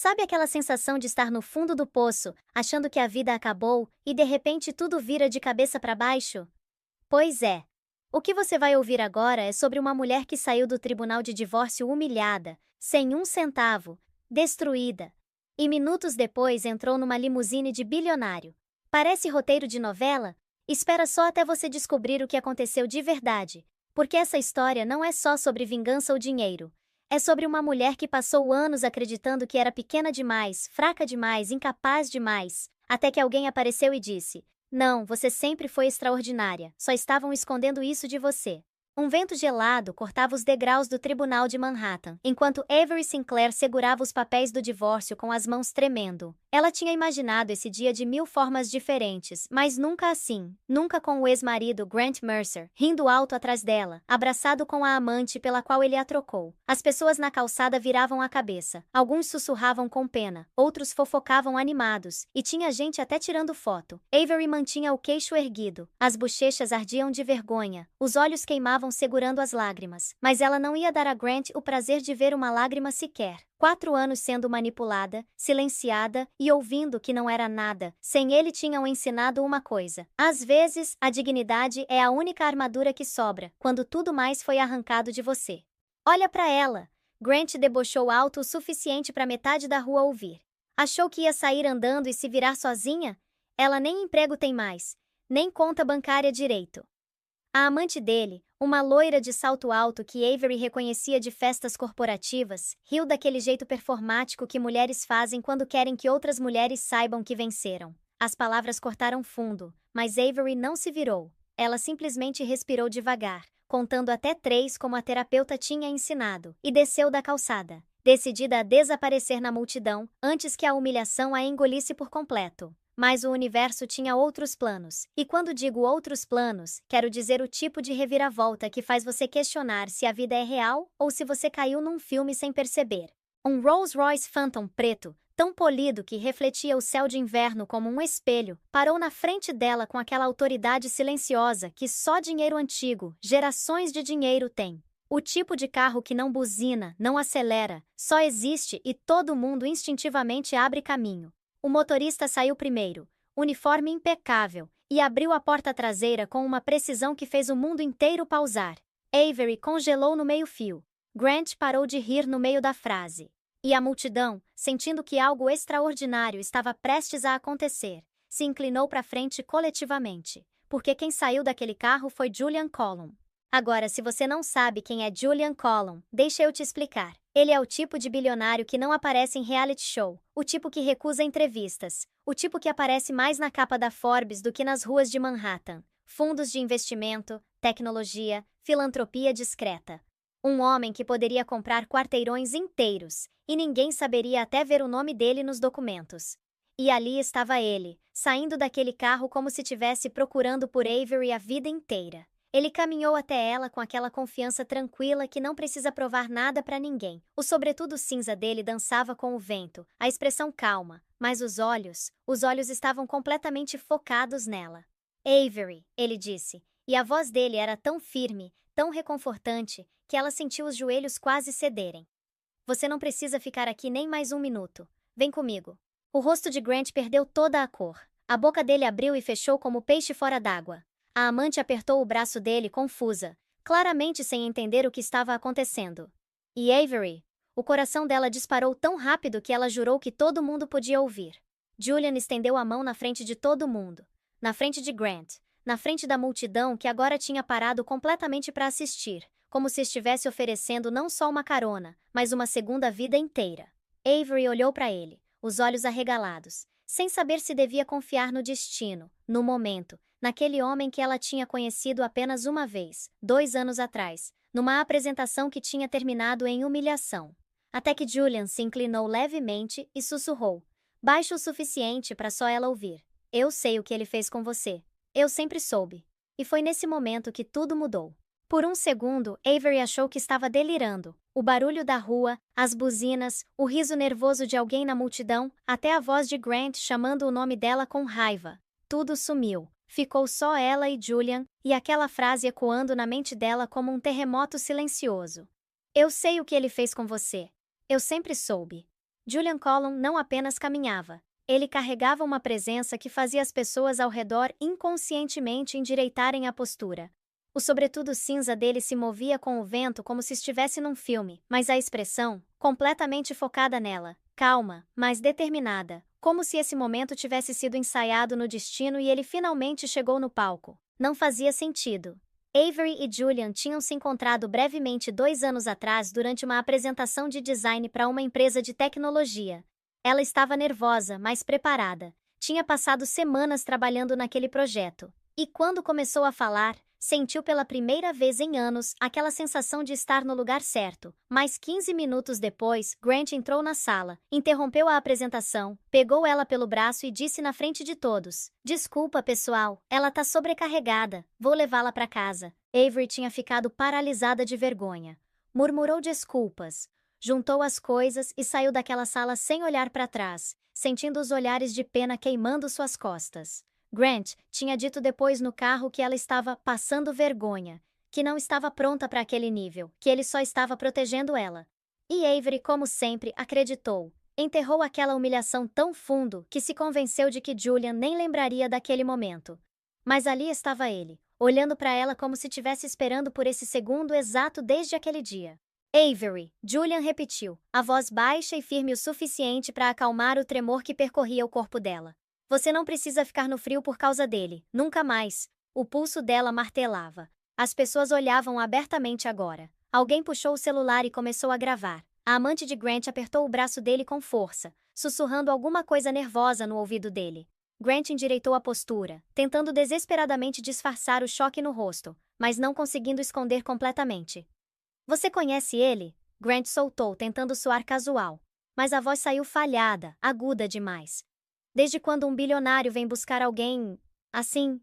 Sabe aquela sensação de estar no fundo do poço, achando que a vida acabou e de repente tudo vira de cabeça para baixo? Pois é. O que você vai ouvir agora é sobre uma mulher que saiu do tribunal de divórcio humilhada, sem um centavo, destruída. E minutos depois entrou numa limusine de bilionário. Parece roteiro de novela? Espera só até você descobrir o que aconteceu de verdade. Porque essa história não é só sobre vingança ou dinheiro. É sobre uma mulher que passou anos acreditando que era pequena demais, fraca demais, incapaz demais, até que alguém apareceu e disse: não, você sempre foi extraordinária, só estavam escondendo isso de você. Um vento gelado cortava os degraus do tribunal de Manhattan, enquanto Avery Sinclair segurava os papéis do divórcio com as mãos tremendo. Ela tinha imaginado esse dia de mil formas diferentes, mas nunca assim, nunca com o ex-marido Grant Mercer, rindo alto atrás dela, abraçado com a amante pela qual ele a trocou. As pessoas na calçada viravam a cabeça, alguns sussurravam com pena, outros fofocavam animados, e tinha gente até tirando foto. Avery mantinha o queixo erguido, as bochechas ardiam de vergonha, os olhos queimavam segurando as lágrimas, mas ela não ia dar a Grant o prazer de ver uma lágrima sequer. 4 anos sendo manipulada, silenciada e ouvindo que não era nada, sem ele tinham ensinado uma coisa. Às vezes, a dignidade é a única armadura que sobra, quando tudo mais foi arrancado de você. Olha pra ela! Grant debochou alto o suficiente para metade da rua ouvir. Achou que ia sair andando e se virar sozinha? Ela nem emprego tem mais, nem conta bancária direito. A amante dele, uma loira de salto alto que Avery reconhecia de festas corporativas, riu daquele jeito performático que mulheres fazem quando querem que outras mulheres saibam que venceram. As palavras cortaram fundo, mas Avery não se virou. Ela simplesmente respirou devagar, contando até 3 como a terapeuta tinha ensinado, e desceu da calçada, decidida a desaparecer na multidão antes que a humilhação a engolisse por completo. Mas o universo tinha outros planos. E quando digo outros planos, quero dizer o tipo de reviravolta que faz você questionar se a vida é real ou se você caiu num filme sem perceber. Um Rolls-Royce Phantom preto, tão polido que refletia o céu de inverno como um espelho, parou na frente dela com aquela autoridade silenciosa que só dinheiro antigo, gerações de dinheiro tem. O tipo de carro que não buzina, não acelera, só existe e todo mundo instintivamente abre caminho. O motorista saiu primeiro, uniforme impecável, e abriu a porta traseira com uma precisão que fez o mundo inteiro pausar. Avery congelou no meio-fio. Grant parou de rir no meio da frase. E a multidão, sentindo que algo extraordinário estava prestes a acontecer, se inclinou para frente coletivamente, porque quem saiu daquele carro foi Julian Column. Agora, se você não sabe quem é Julian Column, deixa eu te explicar. Ele é o tipo de bilionário que não aparece em reality show, o tipo que recusa entrevistas, o tipo que aparece mais na capa da Forbes do que nas ruas de Manhattan. Fundos de investimento, tecnologia, filantropia discreta. Um homem que poderia comprar quarteirões inteiros, e ninguém saberia até ver o nome dele nos documentos. E ali estava ele, saindo daquele carro como se tivesse procurando por Avery a vida inteira. Ele caminhou até ela com aquela confiança tranquila que não precisa provar nada para ninguém. O sobretudo cinza dele dançava com o vento, a expressão calma, mas os olhos estavam completamente focados nela. Avery, ele disse, e a voz dele era tão firme, tão reconfortante, que ela sentiu os joelhos quase cederem. Você não precisa ficar aqui nem mais um minuto. Vem comigo. O rosto de Grant perdeu toda a cor. A boca dele abriu e fechou como peixe fora d'água. A amante apertou o braço dele confusa, claramente sem entender o que estava acontecendo. E Avery? O coração dela disparou tão rápido que ela jurou que todo mundo podia ouvir. Julian estendeu a mão na frente de todo mundo. Na frente de Grant. Na frente da multidão que agora tinha parado completamente para assistir, como se estivesse oferecendo não só uma carona, mas uma segunda vida inteira. Avery olhou para ele, os olhos arregalados, sem saber se devia confiar no destino, no momento, naquele homem que ela tinha conhecido apenas uma vez, 2 anos atrás, numa apresentação que tinha terminado em humilhação. Até que Julian se inclinou levemente e sussurrou, baixo o suficiente para só ela ouvir. Eu sei o que ele fez com você. Eu sempre soube. E foi nesse momento que tudo mudou. Por um segundo, Avery achou que estava delirando. O barulho da rua, as buzinas, o riso nervoso de alguém na multidão, até a voz de Grant chamando o nome dela com raiva. Tudo sumiu. Ficou só ela e Julian, e aquela frase ecoando na mente dela como um terremoto silencioso. Eu sei o que ele fez com você. Eu sempre soube. Julian Collum não apenas caminhava. Ele carregava uma presença que fazia as pessoas ao redor inconscientemente endireitarem a postura. O sobretudo cinza dele se movia com o vento como se estivesse num filme, mas a expressão, completamente focada nela, calma, mas determinada, como se esse momento tivesse sido ensaiado no destino e ele finalmente chegou no palco. Não fazia sentido. Avery e Julian tinham se encontrado brevemente 2 anos atrás durante uma apresentação de design para uma empresa de tecnologia. Ela estava nervosa, mas preparada. Tinha passado semanas trabalhando naquele projeto. E quando começou a falar, sentiu pela primeira vez em anos aquela sensação de estar no lugar certo. Mas 15 minutos depois, Grant entrou na sala, interrompeu a apresentação, pegou ela pelo braço e disse na frente de todos: "Desculpa, pessoal, ela tá sobrecarregada, vou levá-la para casa." Avery tinha ficado paralisada de vergonha. Murmurou desculpas, juntou as coisas e saiu daquela sala sem olhar para trás, sentindo os olhares de pena queimando suas costas. Grant tinha dito depois no carro que ela estava passando vergonha, que não estava pronta para aquele nível, que ele só estava protegendo ela. E Avery, como sempre, acreditou. Enterrou aquela humilhação tão fundo que se convenceu de que Julian nem lembraria daquele momento. Mas ali estava ele, olhando para ela como se estivesse esperando por esse segundo exato desde aquele dia. "Avery", Julian repetiu, a voz baixa e firme o suficiente para acalmar o tremor que percorria o corpo dela. "Você não precisa ficar no frio por causa dele, nunca mais." O pulso dela martelava. As pessoas olhavam abertamente agora. Alguém puxou o celular e começou a gravar. A amante de Grant apertou o braço dele com força, sussurrando alguma coisa nervosa no ouvido dele. Grant endireitou a postura, tentando desesperadamente disfarçar o choque no rosto, mas não conseguindo esconder completamente. "Você conhece ele?" Grant soltou, tentando soar casual. Mas a voz saiu falhada, aguda demais. "Desde quando um bilionário vem buscar alguém assim?"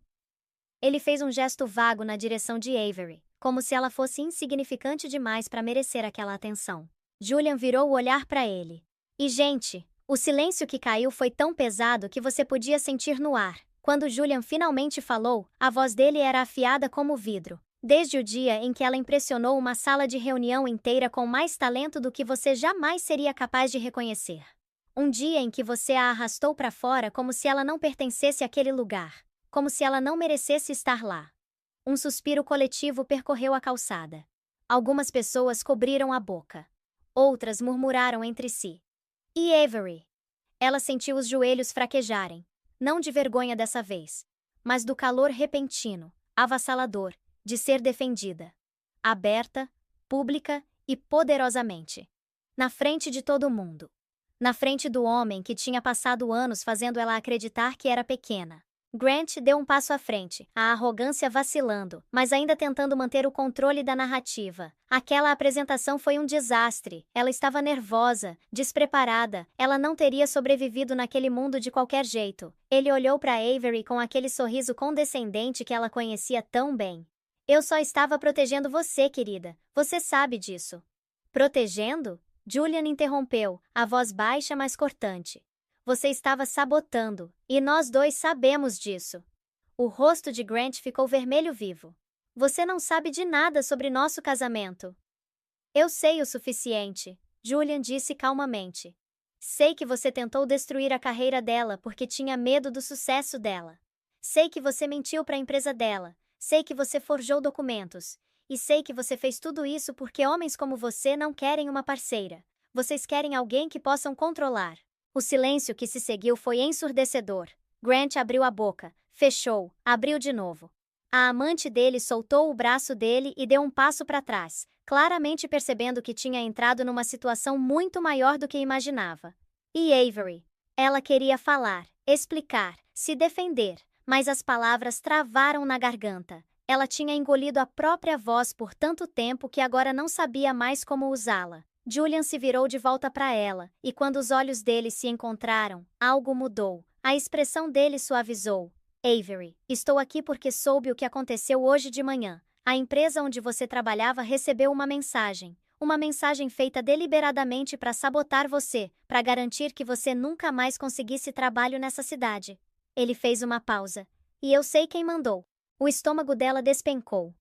Ele fez um gesto vago na direção de Avery, como se ela fosse insignificante demais para merecer aquela atenção. Julian virou o olhar para ele. E, gente, o silêncio que caiu foi tão pesado que você podia sentir no ar. Quando Julian finalmente falou, a voz dele era afiada como vidro. "Desde o dia em que ela impressionou uma sala de reunião inteira com mais talento do que você jamais seria capaz de reconhecer. Um dia em que você a arrastou para fora como se ela não pertencesse àquele lugar, como se ela não merecesse estar lá." Um suspiro coletivo percorreu a calçada. Algumas pessoas cobriram a boca. Outras murmuraram entre si. "E Avery?" Ela sentiu os joelhos fraquejarem, não de vergonha dessa vez, mas do calor repentino, avassalador, de ser defendida. Aberta, pública e poderosamente. Na frente de todo mundo. Na frente do homem que tinha passado anos fazendo ela acreditar que era pequena. Grant deu um passo à frente, a arrogância vacilando, mas ainda tentando manter o controle da narrativa. Aquela apresentação foi um desastre. Ela estava nervosa, despreparada. Ela não teria sobrevivido naquele mundo de qualquer jeito. Ele olhou para Avery com aquele sorriso condescendente que ela conhecia tão bem. "Eu só estava protegendo você, querida. Você sabe disso." "Protegendo?" Julian interrompeu, a voz baixa mas cortante. "Você estava sabotando, e nós dois sabemos disso." O rosto de Grant ficou vermelho vivo. "Você não sabe de nada sobre nosso casamento." "Eu sei o suficiente", Julian disse calmamente. "Sei que você tentou destruir a carreira dela porque tinha medo do sucesso dela. Sei que você mentiu para a empresa dela. Sei que você forjou documentos. E sei que você fez tudo isso porque homens como você não querem uma parceira. Vocês querem alguém que possam controlar." O silêncio que se seguiu foi ensurdecedor. Grant abriu a boca, fechou, abriu de novo. A amante dele soltou o braço dele e deu um passo para trás, claramente percebendo que tinha entrado numa situação muito maior do que imaginava. E Avery? Ela queria falar, explicar, se defender, mas as palavras travaram na garganta. Ela tinha engolido a própria voz por tanto tempo que agora não sabia mais como usá-la. Julian se virou de volta para ela, e quando os olhos dele se encontraram, algo mudou. A expressão dele suavizou. "Avery, estou aqui porque soube o que aconteceu hoje de manhã. A empresa onde você trabalhava recebeu uma mensagem. Uma mensagem feita deliberadamente para sabotar você, para garantir que você nunca mais conseguisse trabalho nessa cidade." Ele fez uma pausa. "E eu sei quem mandou." O estômago dela despencou.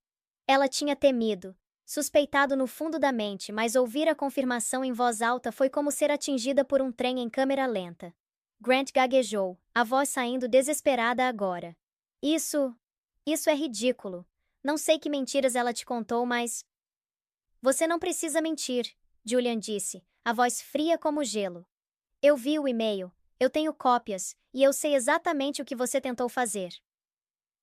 Ela tinha temido. Suspeitado no fundo da mente, mas ouvir a confirmação em voz alta foi como ser atingida por um trem em câmera lenta. Grant gaguejou, a voz saindo desesperada agora. Isso é ridículo. Não sei que mentiras ela te contou, mas... Você não precisa mentir, Julian disse, a voz fria como gelo. Eu vi o e-mail, eu tenho cópias, e eu sei exatamente o que você tentou fazer.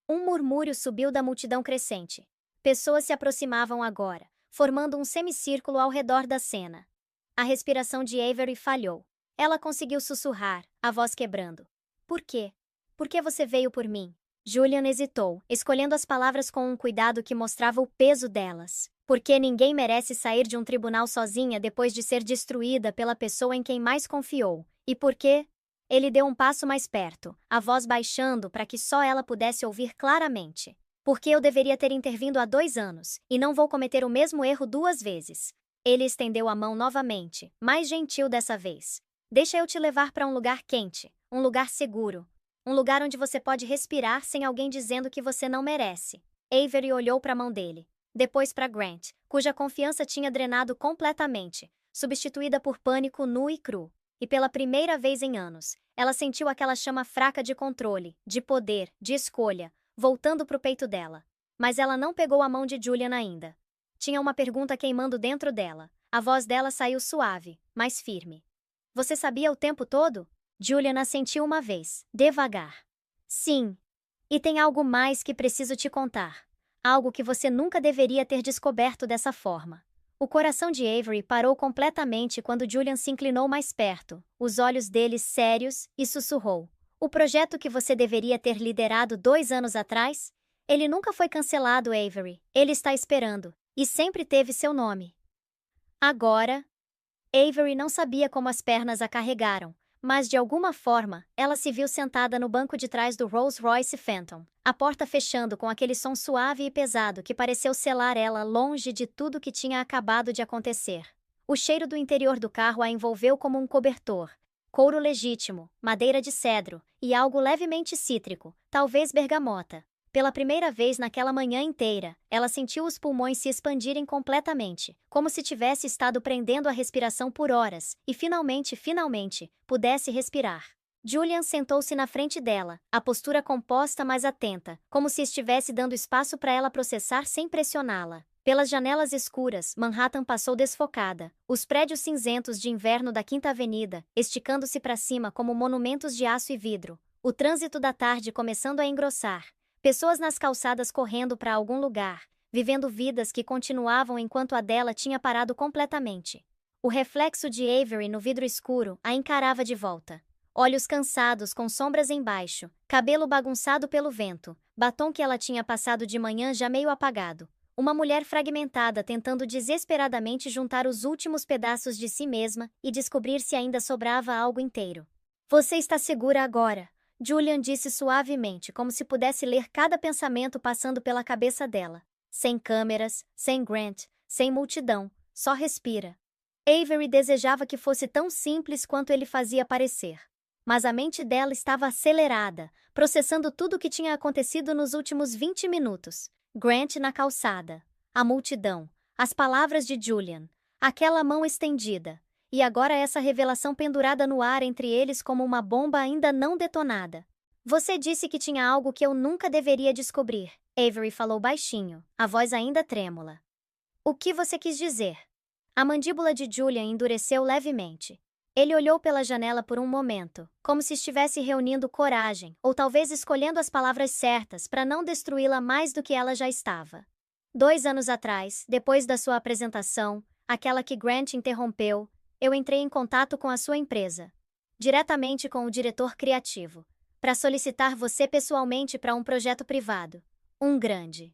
Um murmúrio subiu da multidão crescente. Pessoas se aproximavam agora, formando um semicírculo ao redor da cena. A respiração de Avery falhou. Ela conseguiu sussurrar, a voz quebrando. Por quê? Por que você veio por mim? Julian hesitou, escolhendo as palavras com um cuidado que mostrava o peso delas. Porque ninguém merece sair de um tribunal sozinha depois de ser destruída pela pessoa em quem mais confiou. E por quê? Ele deu um passo mais perto, a voz baixando para que só ela pudesse ouvir claramente. Porque eu deveria ter intervindo há 2 anos, e não vou cometer o mesmo erro 2 vezes. Ele estendeu a mão novamente, mais gentil dessa vez. Deixa eu te levar para um lugar quente, um lugar seguro. Um lugar onde você pode respirar sem alguém dizendo que você não merece. Avery olhou para a mão dele. Depois para Grant, cuja confiança tinha drenado completamente, substituída por pânico nu e cru. E pela primeira vez em anos, ela sentiu aquela chama fraca de controle, de poder, de escolha, voltando para o peito dela. Mas ela não pegou a mão de Julian ainda. Tinha uma pergunta queimando dentro dela. A voz dela saiu suave, mas firme. Você sabia o tempo todo? Julian assentiu uma vez, devagar. Sim. E tem algo mais que preciso te contar. Algo que você nunca deveria ter descoberto dessa forma. O coração de Avery parou completamente quando Julian se inclinou mais perto, os olhos dele sérios, e sussurrou. O projeto que você deveria ter liderado 2 anos atrás? Ele nunca foi cancelado, Avery. Ele está esperando. E sempre teve seu nome. Agora... Avery não sabia como as pernas a carregaram, mas de alguma forma, ela se viu sentada no banco de trás do Rolls-Royce Phantom, a porta fechando com aquele som suave e pesado que pareceu selar ela longe de tudo que tinha acabado de acontecer. O cheiro do interior do carro a envolveu como um cobertor. Couro legítimo, madeira de cedro e algo levemente cítrico, talvez bergamota. Pela primeira vez naquela manhã inteira, ela sentiu os pulmões se expandirem completamente, como se tivesse estado prendendo a respiração por horas, e finalmente, pudesse respirar. Julian sentou-se na frente dela, a postura composta mas atenta, como se estivesse dando espaço para ela processar sem pressioná-la. Pelas janelas escuras, Manhattan passou desfocada, os prédios cinzentos de inverno da Quinta Avenida, esticando-se para cima como monumentos de aço e vidro. O trânsito da tarde começando a engrossar. Pessoas nas calçadas correndo para algum lugar, vivendo vidas que continuavam enquanto a dela tinha parado completamente. O reflexo de Avery no vidro escuro a encarava de volta. Olhos cansados com sombras embaixo, cabelo bagunçado pelo vento, batom que ela tinha passado de manhã já meio apagado. Uma mulher fragmentada tentando desesperadamente juntar os últimos pedaços de si mesma e descobrir se ainda sobrava algo inteiro. Você está segura agora, Julian disse suavemente, como se pudesse ler cada pensamento passando pela cabeça dela. Sem câmeras, sem Grant, sem multidão, só respira. Avery desejava que fosse tão simples quanto ele fazia parecer. Mas a mente dela estava acelerada, processando tudo o que tinha acontecido nos últimos 20 minutos. Grant na calçada, a multidão, as palavras de Julian, aquela mão estendida, e agora essa revelação pendurada no ar entre eles como uma bomba ainda não detonada. Você disse que tinha algo que eu nunca deveria descobrir, Avery falou baixinho, a voz ainda trêmula. O que você quis dizer? A mandíbula de Julian endureceu levemente. Ele olhou pela janela por um momento, como se estivesse reunindo coragem, ou talvez escolhendo as palavras certas para não destruí-la mais do que ela já estava. 2 anos atrás, depois da sua apresentação, aquela que Grant interrompeu, eu entrei em contato com a sua empresa, diretamente com o diretor criativo, para solicitar você pessoalmente para um projeto privado. Um grande.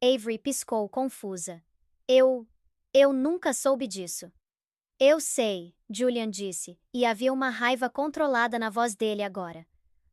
Avery piscou, confusa. Eu nunca soube disso. Eu sei, Julian disse, e havia uma raiva controlada na voz dele agora.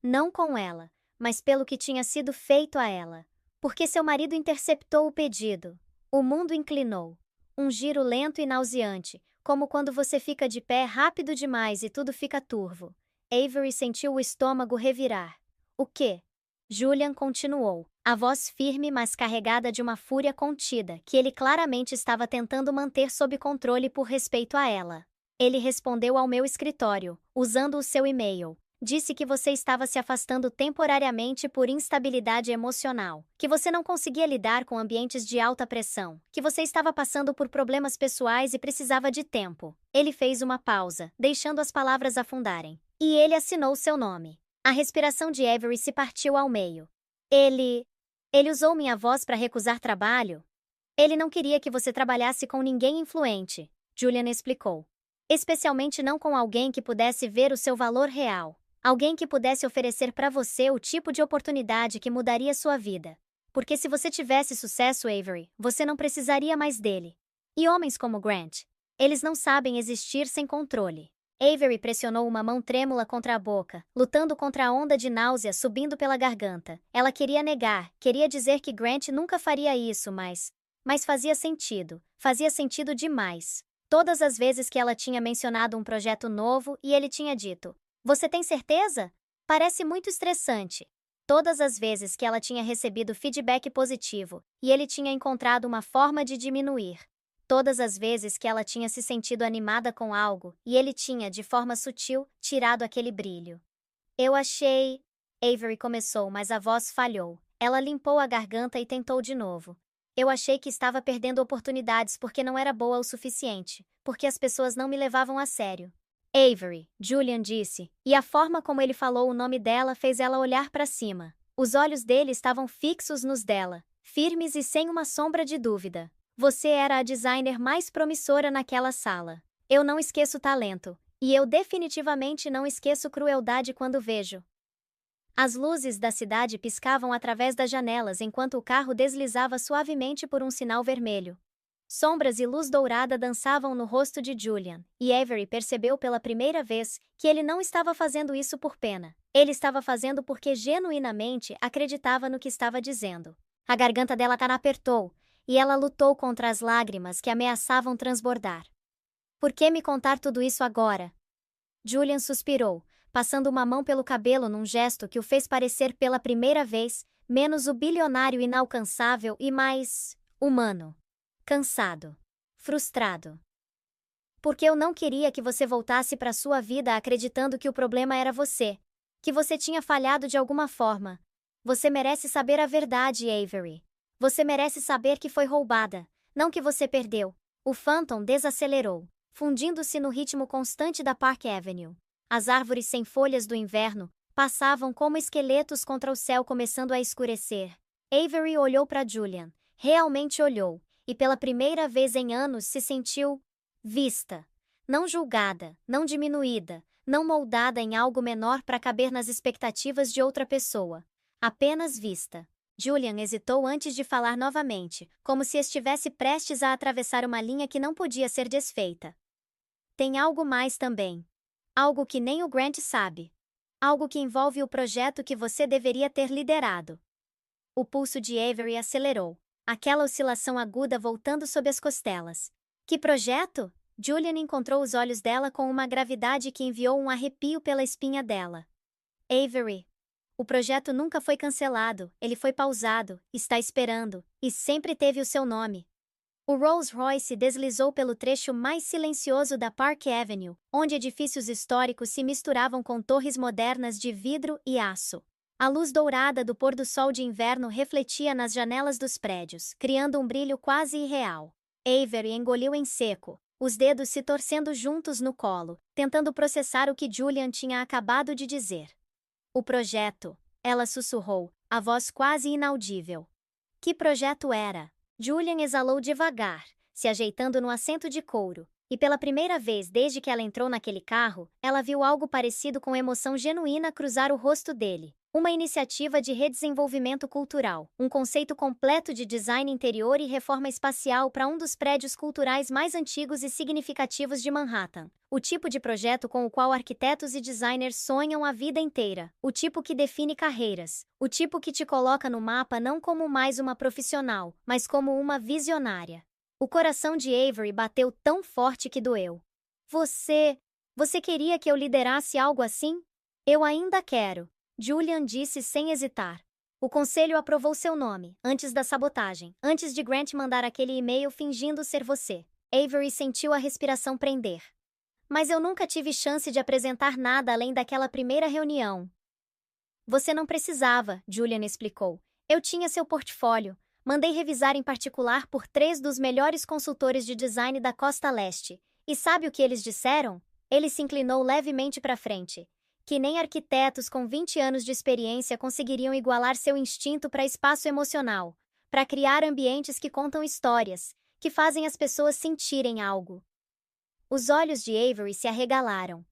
Não com ela, mas pelo que tinha sido feito a ela. Porque seu marido interceptou o pedido. O mundo inclinou. Um giro lento e nauseante, como quando você fica de pé rápido demais e tudo fica turvo. Avery sentiu o estômago revirar. O quê? Julian continuou, a voz firme mas carregada de uma fúria contida, que ele claramente estava tentando manter sob controle por respeito a ela. Ele respondeu ao meu escritório, usando o seu e-mail. Disse que você estava se afastando temporariamente por instabilidade emocional, que você não conseguia lidar com ambientes de alta pressão, que você estava passando por problemas pessoais e precisava de tempo. Ele fez uma pausa, deixando as palavras afundarem. E ele assinou seu nome. A respiração de Avery se partiu ao meio. Ele usou minha voz para recusar trabalho? Ele não queria que você trabalhasse com ninguém influente, Julian explicou. Especialmente não com alguém que pudesse ver o seu valor real. Alguém que pudesse oferecer para você o tipo de oportunidade que mudaria sua vida. Porque se você tivesse sucesso, Avery, você não precisaria mais dele. E homens como Grant, eles não sabem existir sem controle. Avery pressionou uma mão trêmula contra a boca, lutando contra a onda de náusea subindo pela garganta. Ela queria negar, queria dizer que Grant nunca faria isso, mas fazia sentido demais. Todas as vezes que ela tinha mencionado um projeto novo e ele tinha dito, você tem certeza? Parece muito estressante. Todas as vezes que ela tinha recebido feedback positivo e ele tinha encontrado uma forma de diminuir. Todas as vezes que ela tinha se sentido animada com algo e ele tinha, de forma sutil, tirado aquele brilho. Eu achei... Avery começou, mas a voz falhou. Ela limpou a garganta e tentou de novo. Eu achei que estava perdendo oportunidades porque não era boa o suficiente, porque as pessoas não me levavam a sério. Avery, Julian disse, e a forma como ele falou o nome dela fez ela olhar para cima. Os olhos dele estavam fixos nos dela, firmes e sem uma sombra de dúvida. Você era a designer mais promissora naquela sala. Eu não esqueço talento, e eu definitivamente não esqueço crueldade quando vejo. As luzes da cidade piscavam através das janelas enquanto o carro deslizava suavemente por um sinal vermelho. Sombras e luz dourada dançavam no rosto de Julian, e Avery percebeu pela primeira vez que ele não estava fazendo isso por pena. Ele estava fazendo porque genuinamente acreditava no que estava dizendo. A garganta dela apertou, e ela lutou contra as lágrimas que ameaçavam transbordar. Por que me contar tudo isso agora? Julian suspirou, passando uma mão pelo cabelo num gesto que o fez parecer pela primeira vez menos o bilionário inalcançável e mais humano. Cansado. Frustrado. Porque eu não queria que você voltasse para sua vida acreditando que o problema era você. Que você tinha falhado de alguma forma. Você merece saber a verdade, Avery. Você merece saber que foi roubada, não que você perdeu. O Phantom desacelerou, fundindo-se no ritmo constante da Park Avenue. As árvores sem folhas do inverno passavam como esqueletos contra o céu começando a escurecer. Avery olhou para Julian, realmente olhou. E pela primeira vez em anos se sentiu vista. Não julgada, não diminuída, não moldada em algo menor para caber nas expectativas de outra pessoa. Apenas vista. Julian hesitou antes de falar novamente, como se estivesse prestes a atravessar uma linha que não podia ser desfeita. Tem algo mais também. Algo que nem o Grant sabe. Algo que envolve o projeto que você deveria ter liderado. O pulso de Avery acelerou. Aquela oscilação aguda voltando sob as costelas. Que projeto? Julian encontrou os olhos dela com uma gravidade que enviou um arrepio pela espinha dela. Avery. O projeto nunca foi cancelado, ele foi pausado, está esperando, e sempre teve o seu nome. O Rolls-Royce deslizou pelo trecho mais silencioso da Park Avenue, onde edifícios históricos se misturavam com torres modernas de vidro e aço. A luz dourada do pôr do sol de inverno refletia nas janelas dos prédios, criando um brilho quase irreal. Avery engoliu em seco, os dedos se torcendo juntos no colo, tentando processar o que Julian tinha acabado de dizer. O projeto, ela sussurrou, a voz quase inaudível. Que projeto era? Julian exalou devagar, se ajeitando no assento de couro, e pela primeira vez desde que ela entrou naquele carro, ela viu algo parecido com emoção genuína cruzar o rosto dele. Uma iniciativa de redesenvolvimento cultural, um conceito completo de design interior e reforma espacial para um dos prédios culturais mais antigos e significativos de Manhattan. O tipo de projeto com o qual arquitetos e designers sonham a vida inteira. O tipo que define carreiras. O tipo que te coloca no mapa não como mais uma profissional, mas como uma visionária. O coração de Avery bateu tão forte que doeu. Você queria que eu liderasse algo assim? Eu ainda quero. Julian disse sem hesitar. O conselho aprovou seu nome, antes da sabotagem, antes de Grant mandar aquele e-mail fingindo ser você. Avery sentiu a respiração prender. Mas eu nunca tive chance de apresentar nada além daquela primeira reunião. Você não precisava, Julian explicou. Eu tinha seu portfólio. Mandei revisar em particular por 3 dos melhores consultores de design da Costa Leste. E sabe o que eles disseram? Ele se inclinou levemente para frente. Que nem arquitetos com 20 anos de experiência conseguiriam igualar seu instinto para espaço emocional, para criar ambientes que contam histórias, que fazem as pessoas sentirem algo. Os olhos de Avery se arregalaram.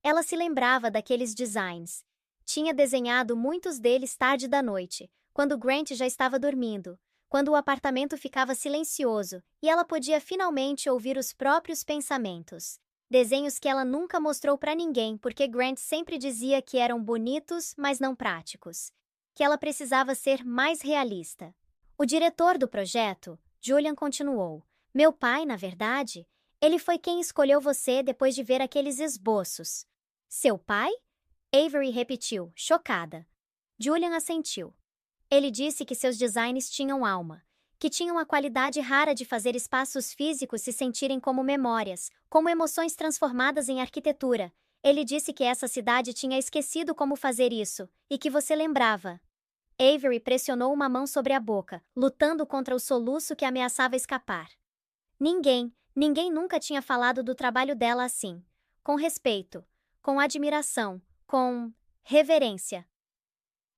Ela se lembrava daqueles designs. Tinha desenhado muitos deles tarde da noite, quando Grant já estava dormindo, quando o apartamento ficava silencioso e ela podia finalmente ouvir os próprios pensamentos. Desenhos que ela nunca mostrou para ninguém porque Grant sempre dizia que eram bonitos, mas não práticos. Que ela precisava ser mais realista. O diretor do projeto, Julian continuou. Meu pai, na verdade, ele foi quem escolheu você depois de ver aqueles esboços. Seu pai? Avery repetiu, chocada. Julian assentiu. Ele disse que seus designs tinham alma, que tinham a qualidade rara de fazer espaços físicos se sentirem como memórias, como emoções transformadas em arquitetura. Ele disse que essa cidade tinha esquecido como fazer isso, e que você lembrava. Avery pressionou uma mão sobre a boca, lutando contra o soluço que ameaçava escapar. Ninguém nunca tinha falado do trabalho dela assim. Com respeito, com admiração, com reverência.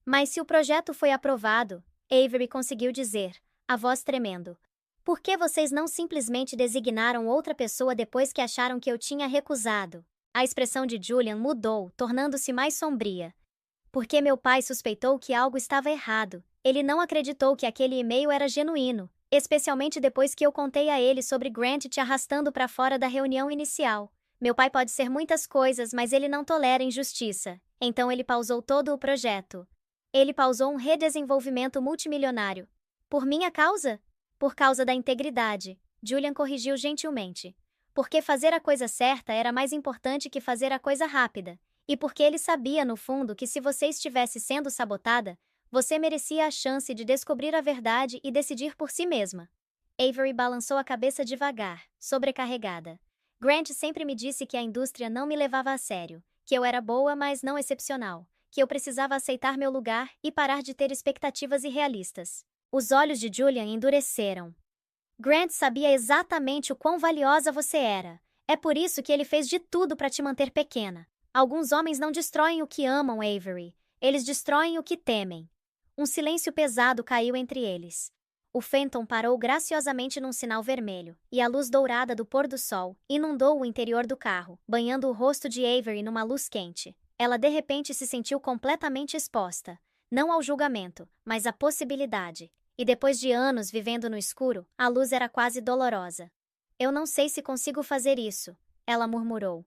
Mas se o projeto foi aprovado, Avery conseguiu dizer, a voz tremendo. Por que vocês não simplesmente designaram outra pessoa depois que acharam que eu tinha recusado? A expressão de Julian mudou, tornando-se mais sombria. Porque meu pai suspeitou que algo estava errado. Ele não acreditou que aquele e-mail era genuíno, especialmente depois que eu contei a ele sobre Grant te arrastando para fora da reunião inicial. Meu pai pode ser muitas coisas, mas ele não tolera injustiça. Então ele pausou todo o projeto. Ele pausou um redesenvolvimento multimilionário. Por minha causa? Por causa da integridade. Julian corrigiu gentilmente. Porque fazer a coisa certa era mais importante que fazer a coisa rápida. E porque ele sabia, no fundo, que se você estivesse sendo sabotada, você merecia a chance de descobrir a verdade e decidir por si mesma. Avery balançou a cabeça devagar, sobrecarregada. Grant sempre me disse que a indústria não me levava a sério, que eu era boa, mas não excepcional, que eu precisava aceitar meu lugar e parar de ter expectativas irrealistas. Os olhos de Julian endureceram. Grant sabia exatamente o quão valiosa você era. É por isso que ele fez de tudo para te manter pequena. Alguns homens não destroem o que amam, Avery. Eles destroem o que temem. Um silêncio pesado caiu entre eles. O Phantom parou graciosamente num sinal vermelho, e a luz dourada do pôr do sol inundou o interior do carro, banhando o rosto de Avery numa luz quente. Ela de repente se sentiu completamente exposta, não ao julgamento, mas à possibilidade. E depois de anos vivendo no escuro, a luz era quase dolorosa. Eu não sei se consigo fazer isso, ela murmurou.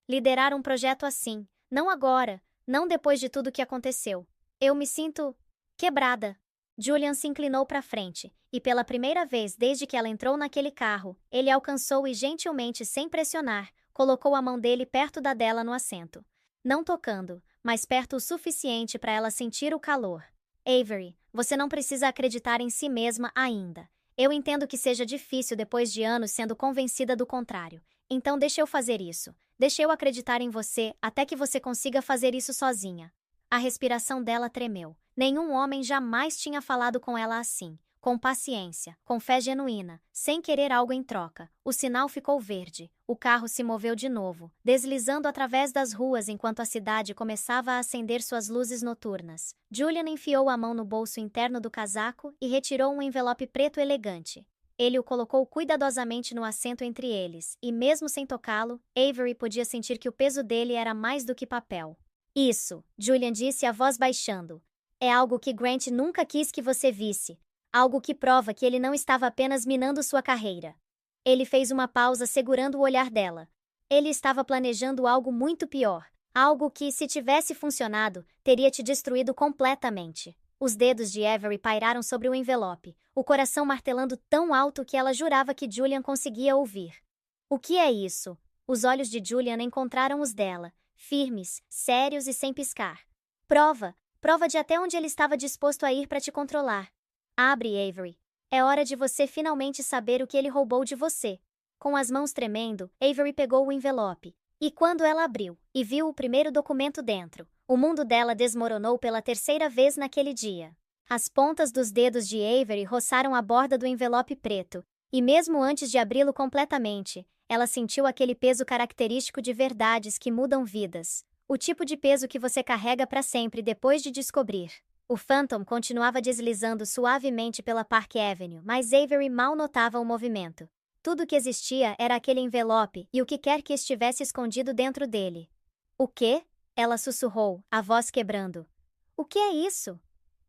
Liderar um projeto assim, não agora, não depois de tudo que aconteceu. Eu me sinto quebrada. Julian se inclinou para frente, e pela primeira vez desde que ela entrou naquele carro, ele alcançou e gentilmente, sem pressionar, colocou a mão dele perto da dela no assento. Não tocando, mas perto o suficiente para ela sentir o calor. Avery, você não precisa acreditar em si mesma ainda. Eu entendo que seja difícil depois de anos sendo convencida do contrário. Então deixe eu fazer isso. Deixe eu acreditar em você até que você consiga fazer isso sozinha. A respiração dela tremeu. Nenhum homem jamais tinha falado com ela assim, com paciência, com fé genuína, sem querer algo em troca. O sinal ficou verde. O carro se moveu de novo, deslizando através das ruas enquanto a cidade começava a acender suas luzes noturnas. Julian enfiou a mão no bolso interno do casaco e retirou um envelope preto elegante. Ele o colocou cuidadosamente no assento entre eles, e mesmo sem tocá-lo, Avery podia sentir que o peso dele era mais do que papel. Isso, Julian disse, a voz baixando. É algo que Grant nunca quis que você visse. Algo que prova que ele não estava apenas minando sua carreira. Ele fez uma pausa segurando o olhar dela. Ele estava planejando algo muito pior. Algo que, se tivesse funcionado, teria te destruído completamente. Os dedos de Avery pairaram sobre o envelope, o coração martelando tão alto que ela jurava que Julian conseguia ouvir. O que é isso? Os olhos de Julian encontraram os dela, firmes, sérios e sem piscar. Prova! Prova de até onde ele estava disposto a ir para te controlar. Abre, Avery. É hora de você finalmente saber o que ele roubou de você. Com as mãos tremendo, Avery pegou o envelope. E quando ela abriu e viu o primeiro documento dentro, o mundo dela desmoronou pela terceira vez naquele dia. As pontas dos dedos de Avery roçaram a borda do envelope preto, e mesmo antes de abri-lo completamente, ela sentiu aquele peso característico de verdades que mudam vidas. O tipo de peso que você carrega para sempre depois de descobrir. O Phantom continuava deslizando suavemente pela Park Avenue, mas Avery mal notava o movimento. Tudo que existia era aquele envelope e o que quer que estivesse escondido dentro dele. O quê? Ela sussurrou, a voz quebrando. O que é isso?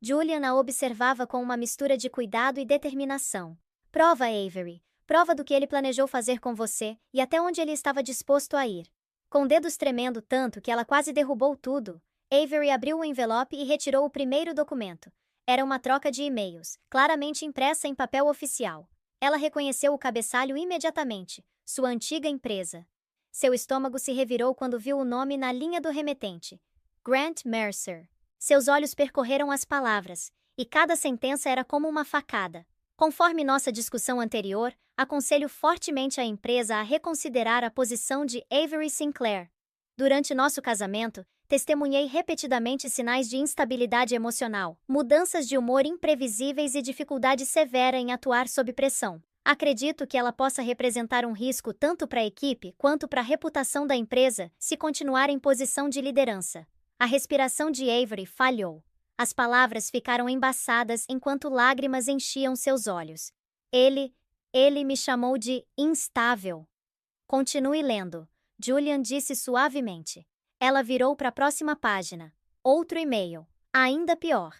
Julian a observava com uma mistura de cuidado e determinação. Prova, Avery. Prova do que ele planejou fazer com você e até onde ele estava disposto a ir. Com dedos tremendo tanto que ela quase derrubou tudo, Avery abriu o envelope e retirou o primeiro documento. Era uma troca de e-mails, claramente impressa em papel oficial. Ela reconheceu o cabeçalho imediatamente, sua antiga empresa. Seu estômago se revirou quando viu o nome na linha do remetente. Grant Mercer. Seus olhos percorreram as palavras, e cada sentença era como uma facada. Conforme nossa discussão anterior, aconselho fortemente a empresa a reconsiderar a posição de Avery Sinclair. Durante nosso casamento, testemunhei repetidamente sinais de instabilidade emocional, mudanças de humor imprevisíveis e dificuldade severa em atuar sob pressão. Acredito que ela possa representar um risco tanto para a equipe quanto para a reputação da empresa se continuar em posição de liderança. A respiração de Avery falhou. As palavras ficaram embaçadas enquanto lágrimas enchiam seus olhos. Ele me chamou de instável. Continue lendo, Julian disse suavemente. Ela virou para a próxima página. Outro e-mail. Ainda pior.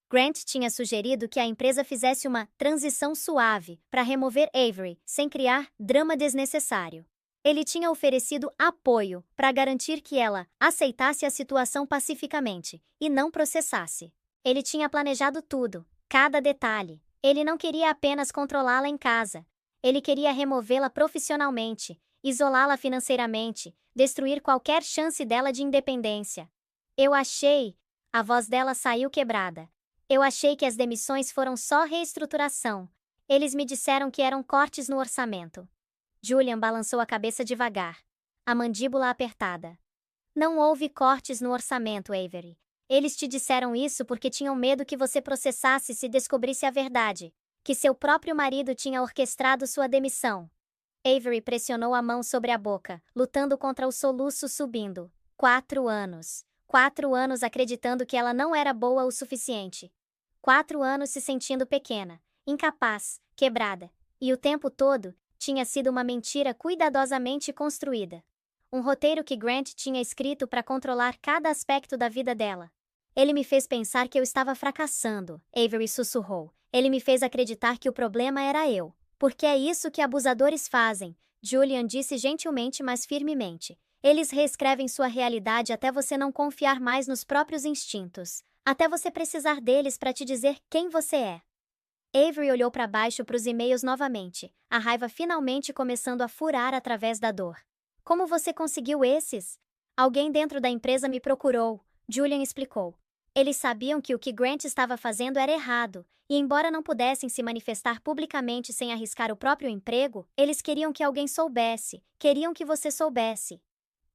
Grant tinha sugerido que a empresa fizesse uma transição suave para remover Avery, sem criar drama desnecessário. Ele tinha oferecido apoio para garantir que ela aceitasse a situação pacificamente e não processasse. Ele tinha planejado tudo, cada detalhe. Ele não queria apenas controlá-la em casa. Ele queria removê-la profissionalmente, isolá-la financeiramente, destruir qualquer chance dela de independência. Eu achei... A voz dela saiu quebrada. Eu achei que as demissões foram só reestruturação. Eles me disseram que eram cortes no orçamento. Julian balançou a cabeça devagar, a mandíbula apertada. Não houve cortes no orçamento, Avery. Eles te disseram isso porque tinham medo que você processasse se descobrisse a verdade, que seu próprio marido tinha orquestrado sua demissão. Avery pressionou a mão sobre a boca, lutando contra o soluço subindo. 4 anos. 4 anos acreditando que ela não era boa o suficiente. 4 anos se sentindo pequena, incapaz, quebrada. E o tempo todo, tinha sido uma mentira cuidadosamente construída. Um roteiro que Grant tinha escrito para controlar cada aspecto da vida dela. Ele me fez pensar que eu estava fracassando, Avery sussurrou. Ele me fez acreditar que o problema era eu. Porque é isso que abusadores fazem, Julian disse gentilmente mas firmemente. Eles reescrevem sua realidade até você não confiar mais nos próprios instintos. Até você precisar deles para te dizer quem você é. Avery olhou para baixo para os e-mails novamente, a raiva finalmente começando a furar através da dor. Como você conseguiu esses? Alguém dentro da empresa me procurou, Julian explicou. Eles sabiam que o que Grant estava fazendo era errado, e embora não pudessem se manifestar publicamente sem arriscar o próprio emprego, eles queriam que alguém soubesse, queriam que você soubesse.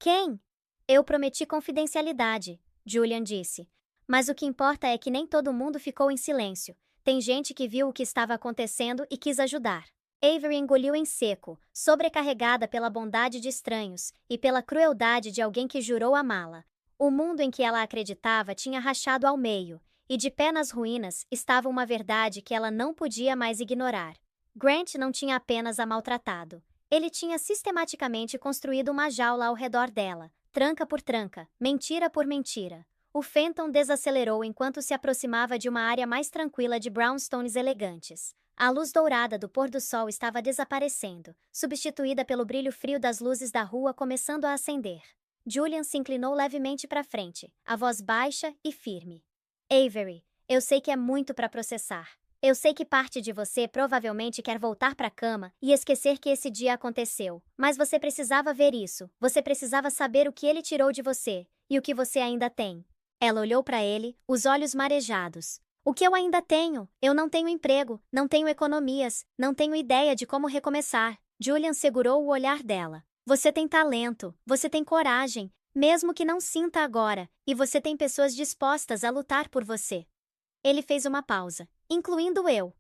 Quem? Eu prometi confidencialidade, Julian disse. Mas o que importa é que nem todo mundo ficou em silêncio. Tem gente que viu o que estava acontecendo e quis ajudar. Avery engoliu em seco, sobrecarregada pela bondade de estranhos e pela crueldade de alguém que jurou amá-la. O mundo em que ela acreditava tinha rachado ao meio, e de pé nas ruínas estava uma verdade que ela não podia mais ignorar. Grant não tinha apenas a maltratado. Ele tinha sistematicamente construído uma jaula ao redor dela, tranca por tranca, mentira por mentira. O Phantom desacelerou enquanto se aproximava de uma área mais tranquila de brownstones elegantes. A luz dourada do pôr do sol estava desaparecendo, substituída pelo brilho frio das luzes da rua começando a acender. Julian se inclinou levemente para frente, a voz baixa e firme. Avery, eu sei que é muito para processar. Eu sei que parte de você provavelmente quer voltar para a cama e esquecer que esse dia aconteceu. Mas você precisava ver isso. Você precisava saber o que ele tirou de você e o que você ainda tem. Ela olhou para ele, os olhos marejados. O que eu ainda tenho? Eu não tenho emprego, não tenho economias, não tenho ideia de como recomeçar. Julian segurou o olhar dela. Você tem talento, você tem coragem, mesmo que não sinta agora, e você tem pessoas dispostas a lutar por você. Ele fez uma pausa, incluindo eu.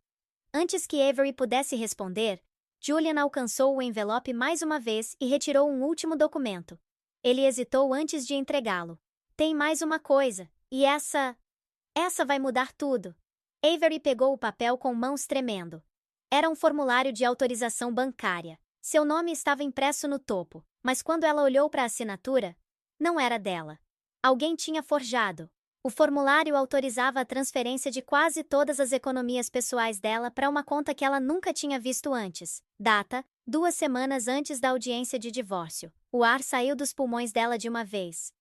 Antes que Avery pudesse responder, Julian alcançou o envelope mais uma vez e retirou um último documento. Ele hesitou antes de entregá-lo. Tem mais uma coisa, e essa vai mudar tudo. Avery pegou o papel com mãos tremendo. Era um formulário de autorização bancária. Seu nome estava impresso no topo, mas quando ela olhou para a assinatura, não era dela. Alguém tinha forjado. O formulário autorizava a transferência de quase todas as economias pessoais dela para uma conta que ela nunca tinha visto antes. Data: 2 semanas antes da audiência de divórcio. O ar saiu dos pulmões dela de uma vez.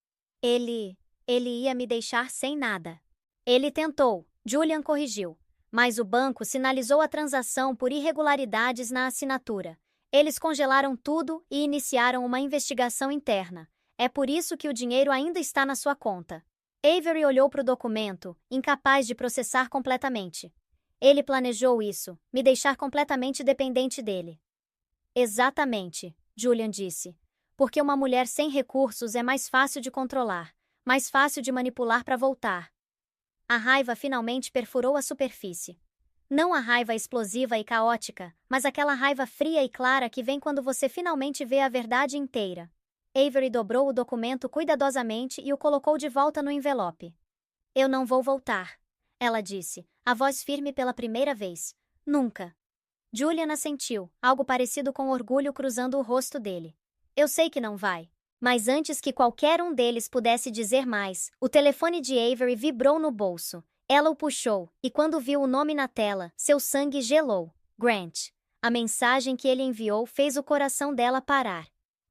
Ele ia me deixar sem nada. Ele tentou, Julian corrigiu, mas o banco sinalizou a transação por irregularidades na assinatura. Eles congelaram tudo e iniciaram uma investigação interna. É por isso que o dinheiro ainda está na sua conta. Avery olhou para o documento, incapaz de processar completamente. Ele planejou isso, me deixar completamente dependente dele. Exatamente, Julian disse. Porque uma mulher sem recursos é mais fácil de controlar, mais fácil de manipular para voltar. A raiva finalmente perfurou a superfície. Não a raiva explosiva e caótica, mas aquela raiva fria e clara que vem quando você finalmente vê a verdade inteira. Avery dobrou o documento cuidadosamente e o colocou de volta no envelope. Eu não vou voltar, ela disse, a voz firme pela primeira vez. Nunca. Julian assentiu, algo parecido com orgulho cruzando o rosto dele. Eu sei que não vai. Mas antes que qualquer um deles pudesse dizer mais, o telefone de Avery vibrou no bolso. Ela o puxou, e quando viu o nome na tela, seu sangue gelou. Grant. A mensagem que ele enviou fez o coração dela parar.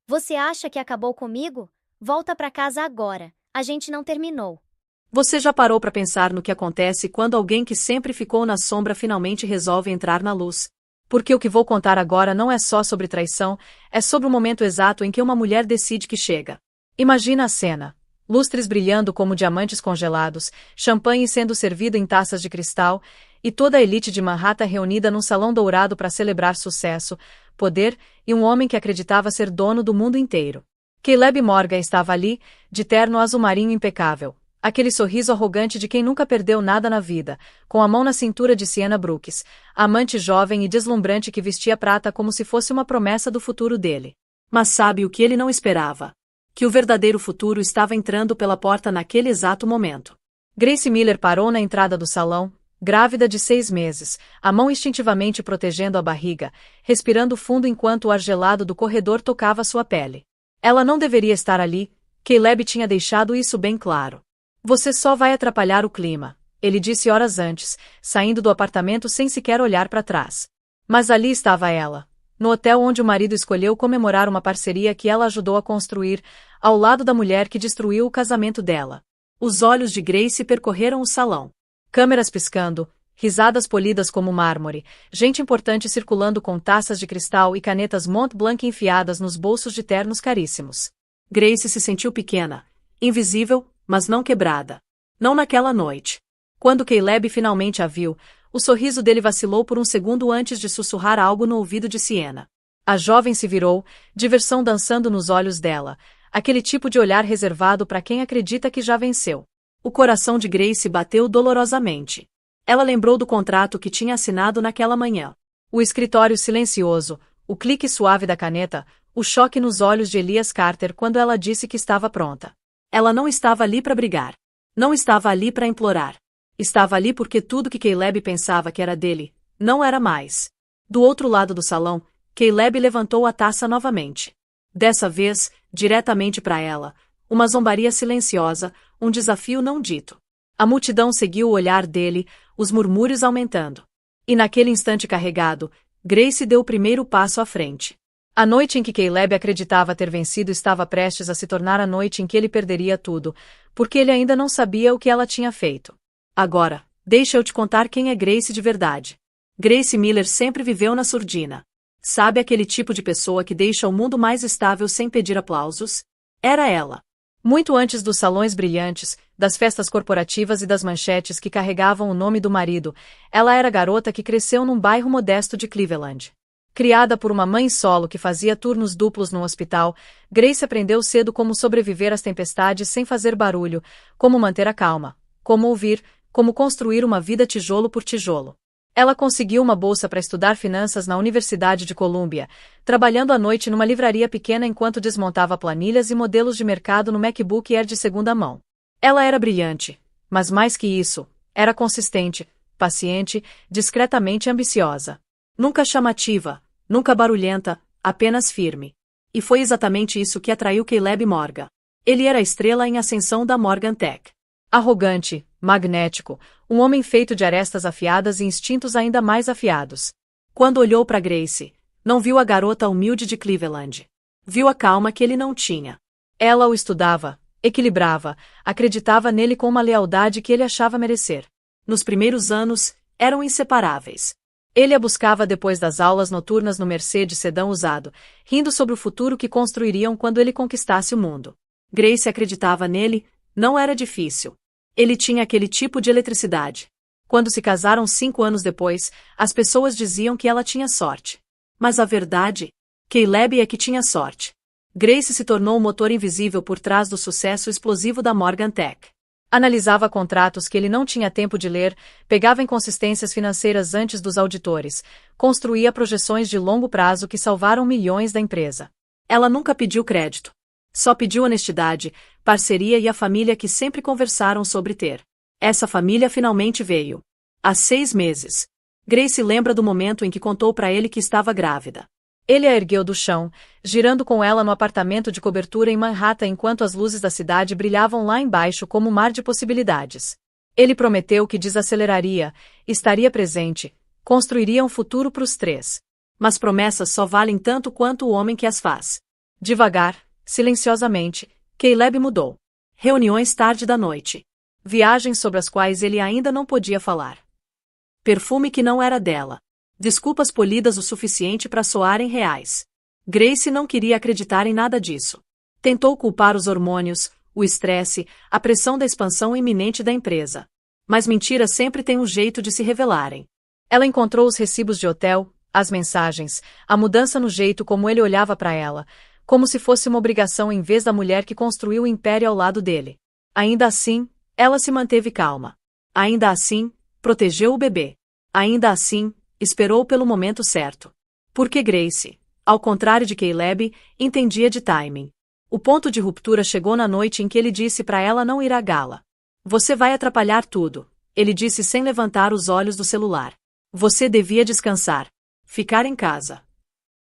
Você acha que acabou comigo? Volta para casa agora. A gente não terminou. Você já parou para pensar no que acontece quando alguém que sempre ficou na sombra finalmente resolve entrar na luz? Porque o que vou contar agora não é só sobre traição, é sobre o momento exato em que uma mulher decide que chega. Imagina a cena. Lustres brilhando como diamantes congelados, champanhe sendo servido em taças de cristal, e toda a elite de Manhattan reunida num salão dourado para celebrar sucesso, poder e um homem que acreditava ser dono do mundo inteiro. Caleb Morgan estava ali, de terno azul marinho impecável. Aquele sorriso arrogante de quem nunca perdeu nada na vida, com a mão na cintura de Sienna Brooks, a amante jovem e deslumbrante que vestia prata como se fosse uma promessa do futuro dele. Mas sabe o que ele não esperava? Que o verdadeiro futuro estava entrando pela porta naquele exato momento. Grace Miller parou na entrada do salão, grávida de 6 meses, a mão instintivamente protegendo a barriga, respirando fundo enquanto o ar gelado do corredor tocava sua pele. Ela não deveria estar ali, Caleb tinha deixado isso bem claro. Você só vai atrapalhar o clima, ele disse horas antes, saindo do apartamento sem sequer olhar para trás. Mas ali estava ela, no hotel onde o marido escolheu comemorar uma parceria que ela ajudou a construir, ao lado da mulher que destruiu o casamento dela. Os olhos de Grace percorreram o salão. Câmeras piscando, risadas polidas como mármore, gente importante circulando com taças de cristal e canetas Mont Blanc enfiadas nos bolsos de ternos caríssimos. Grace se sentiu pequena, invisível, mas não quebrada. Não naquela noite. Quando Caleb finalmente a viu, o sorriso dele vacilou por um segundo antes de sussurrar algo no ouvido de Sienna. A jovem se virou, diversão dançando nos olhos dela, aquele tipo de olhar reservado para quem acredita que já venceu. O coração de Grace bateu dolorosamente. Ela lembrou do contrato que tinha assinado naquela manhã. O escritório silencioso, o clique suave da caneta, o choque nos olhos de Elias Carter quando ela disse que estava pronta. Ela não estava ali para brigar. Não estava ali para implorar. Estava ali porque tudo que Caleb pensava que era dele, não era mais. Do outro lado do salão, Caleb levantou a taça novamente. Dessa vez, diretamente para ela, uma zombaria silenciosa, um desafio não dito. A multidão seguiu o olhar dele, os murmúrios aumentando. E naquele instante carregado, Grace deu o primeiro passo à frente. A noite em que Caleb acreditava ter vencido estava prestes a se tornar a noite em que ele perderia tudo, porque ele ainda não sabia o que ela tinha feito. Agora, deixa eu te contar quem é Grace de verdade. Grace Miller sempre viveu na surdina. Sabe aquele tipo de pessoa que deixa o mundo mais estável sem pedir aplausos? Era ela. Muito antes dos salões brilhantes, das festas corporativas e das manchetes que carregavam o nome do marido, ela era garota que cresceu num bairro modesto de Cleveland. Criada por uma mãe solo que fazia turnos duplos no hospital, Grace aprendeu cedo como sobreviver às tempestades sem fazer barulho, como manter a calma, como ouvir, como construir uma vida tijolo por tijolo. Ela conseguiu uma bolsa para estudar finanças na Universidade de Columbia, trabalhando à noite numa livraria pequena enquanto desmontava planilhas e modelos de mercado no MacBook Air de segunda mão. Ela era brilhante, mas mais que isso, era consistente, paciente, discretamente ambiciosa. Nunca chamativa, nunca barulhenta, apenas firme. E foi exatamente isso que atraiu Caleb Morgan. Ele era a estrela em ascensão da Morgan Tech. Arrogante, magnético, um homem feito de arestas afiadas e instintos ainda mais afiados. Quando olhou para Grace, não viu a garota humilde de Cleveland. Viu a calma que ele não tinha. Ela o estudava, equilibrava, acreditava nele com uma lealdade que ele achava merecer. Nos primeiros anos, eram inseparáveis. Ele a buscava depois das aulas noturnas no Mercedes sedã usado, rindo sobre o futuro que construiriam quando ele conquistasse o mundo. Grace acreditava nele, não era difícil. Ele tinha aquele tipo de eletricidade. Quando se casaram 5 anos depois, as pessoas diziam que ela tinha sorte. Mas a verdade? Caleb é que tinha sorte. Grace se tornou o motor invisível por trás do sucesso explosivo da Morgan Tech. Analisava contratos que ele não tinha tempo de ler, pegava inconsistências financeiras antes dos auditores, construía projeções de longo prazo que salvaram milhões da empresa. Ela nunca pediu crédito. Só pediu honestidade, parceria e a família que sempre conversaram sobre ter. Essa família finalmente veio. Há 6 meses. Grace lembra do momento em que contou para ele que estava grávida. Ele a ergueu do chão, girando com ela no apartamento de cobertura em Manhattan enquanto as luzes da cidade brilhavam lá embaixo como um mar de possibilidades. Ele prometeu que desaceleraria, estaria presente, construiria um futuro para os 3. Mas promessas só valem tanto quanto o homem que as faz. Devagar, silenciosamente, Caleb mudou. Reuniões tarde da noite. Viagens sobre as quais ele ainda não podia falar. Perfume que não era dela. Desculpas polidas o suficiente para soarem reais. Grace não queria acreditar em nada disso. Tentou culpar os hormônios, o estresse, a pressão da expansão iminente da empresa. Mas mentiras sempre têm um jeito de se revelarem. Ela encontrou os recibos de hotel, as mensagens, a mudança no jeito como ele olhava para ela, como se fosse uma obrigação em vez da mulher que construiu o império ao lado dele. Ainda assim, ela se manteve calma. Ainda assim, protegeu o bebê. Ainda assim, esperou pelo momento certo. Porque Grace, ao contrário de Caleb, entendia de timing. O ponto de ruptura chegou na noite em que ele disse para ela não ir à gala. Você vai atrapalhar tudo, ele disse sem levantar os olhos do celular. Você devia descansar. Ficar em casa.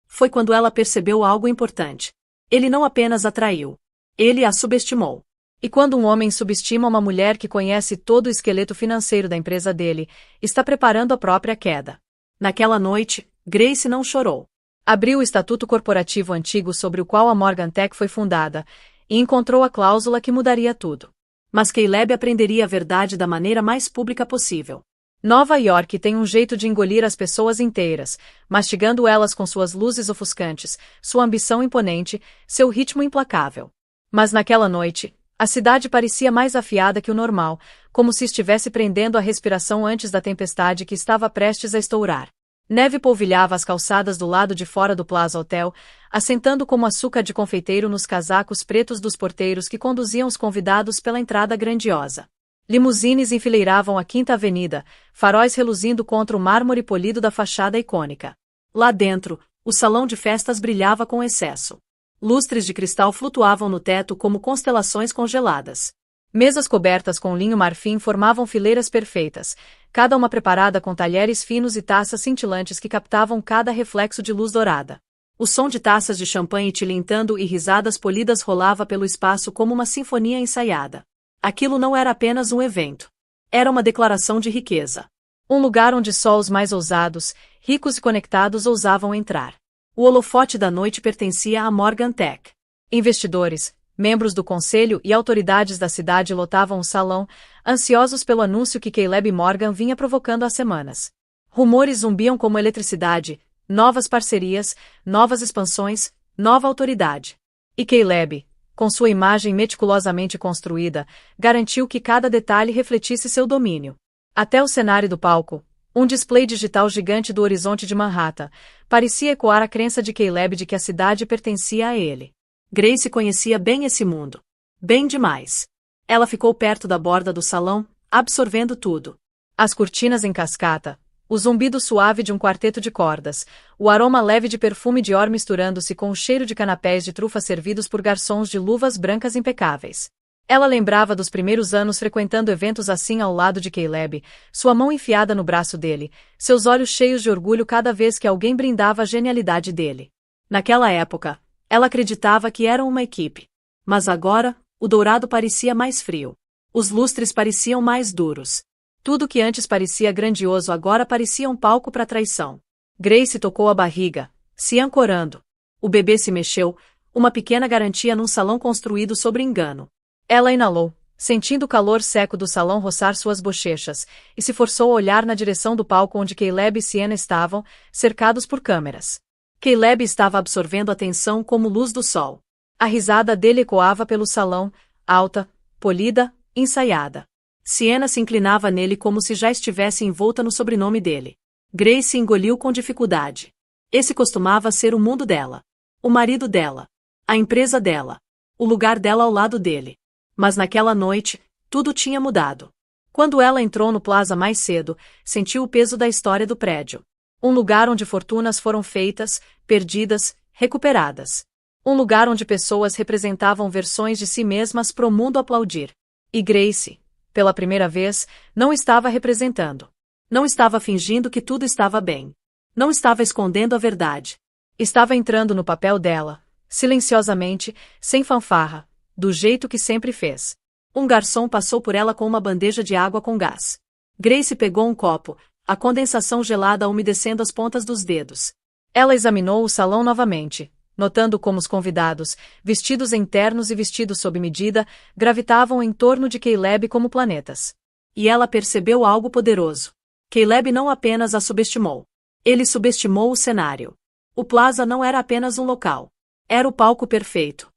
Foi quando ela percebeu algo importante. Ele não apenas atraiu. Ele a subestimou. E quando um homem subestima uma mulher que conhece todo o esqueleto financeiro da empresa dele, está preparando a própria queda. Naquela noite, Grace não chorou. Abriu o estatuto corporativo antigo sobre o qual a Morgan Tech foi fundada, e encontrou a cláusula que mudaria tudo. Mas Caleb aprenderia a verdade da maneira mais pública possível. Nova York tem um jeito de engolir as pessoas inteiras, mastigando elas com suas luzes ofuscantes, sua ambição imponente, seu ritmo implacável. Mas naquela noite, a cidade parecia mais afiada que o normal, como se estivesse prendendo a respiração antes da tempestade que estava prestes a estourar. Neve polvilhava as calçadas do lado de fora do Plaza Hotel, assentando como açúcar de confeiteiro nos casacos pretos dos porteiros que conduziam os convidados pela entrada grandiosa. Limusines enfileiravam a Quinta Avenida, faróis reluzindo contra o mármore polido da fachada icônica. Lá dentro, o salão de festas brilhava com excesso. Lustres de cristal flutuavam no teto como constelações congeladas. Mesas cobertas com linho marfim formavam fileiras perfeitas, cada uma preparada com talheres finos e taças cintilantes que captavam cada reflexo de luz dourada. O som de taças de champanhe tilintando e risadas polidas rolava pelo espaço como uma sinfonia ensaiada. Aquilo não era apenas um evento. Era uma declaração de riqueza. Um lugar onde só os mais ousados, ricos e conectados ousavam entrar. O holofote da noite pertencia à Morgan Tech. Investidores, membros do conselho e autoridades da cidade lotavam o salão, ansiosos pelo anúncio que Caleb Morgan vinha provocando há semanas. Rumores zumbiam como eletricidade, novas parcerias, novas expansões, nova autoridade. E Caleb, com sua imagem meticulosamente construída, garantiu que cada detalhe refletisse seu domínio. Até o cenário do palco, um display digital gigante do horizonte de Manhattan, parecia ecoar a crença de Caleb de que a cidade pertencia a ele. Grace conhecia bem esse mundo. Bem demais. Ela ficou perto da borda do salão, absorvendo tudo. As cortinas em cascata, o zumbido suave de um quarteto de cordas, o aroma leve de perfume Dior misturando-se com o cheiro de canapés de trufa servidos por garçons de luvas brancas impecáveis. Ela lembrava dos primeiros anos frequentando eventos assim ao lado de Caleb, sua mão enfiada no braço dele, seus olhos cheios de orgulho cada vez que alguém brindava a genialidade dele. Naquela época, ela acreditava que eram uma equipe. Mas agora, o dourado parecia mais frio. Os lustres pareciam mais duros. Tudo que antes parecia grandioso agora parecia um palco para traição. Grace tocou a barriga, se ancorando. O bebê se mexeu, uma pequena garantia num salão construído sobre engano. Ela inalou, sentindo o calor seco do salão roçar suas bochechas, e se forçou a olhar na direção do palco onde Caleb e Sienna estavam, cercados por câmeras. Caleb estava absorvendo a atenção como luz do sol. A risada dele ecoava pelo salão, alta, polida, ensaiada. Sienna se inclinava nele como se já estivesse envolta no sobrenome dele. Grace engoliu com dificuldade. Esse costumava ser o mundo dela. O marido dela. A empresa dela. O lugar dela ao lado dele. Mas naquela noite, tudo tinha mudado. Quando ela entrou no Plaza mais cedo, sentiu o peso da história do prédio. Um lugar onde fortunas foram feitas, perdidas, recuperadas. Um lugar onde pessoas representavam versões de si mesmas pro mundo aplaudir. E Grace, pela primeira vez, não estava representando. Não estava fingindo que tudo estava bem. Não estava escondendo a verdade. Estava entrando no papel dela, silenciosamente, sem fanfarra, do jeito que sempre fez. Um garçom passou por ela com uma bandeja de água com gás. Grace pegou um copo, a condensação gelada umedecendo as pontas dos dedos. Ela examinou o salão novamente, notando como os convidados, vestidos em ternos e vestidos sob medida, gravitavam em torno de Caleb como planetas. E ela percebeu algo poderoso. Caleb não apenas a subestimou. Ele subestimou o cenário. O Plaza não era apenas um local. Era o palco perfeito.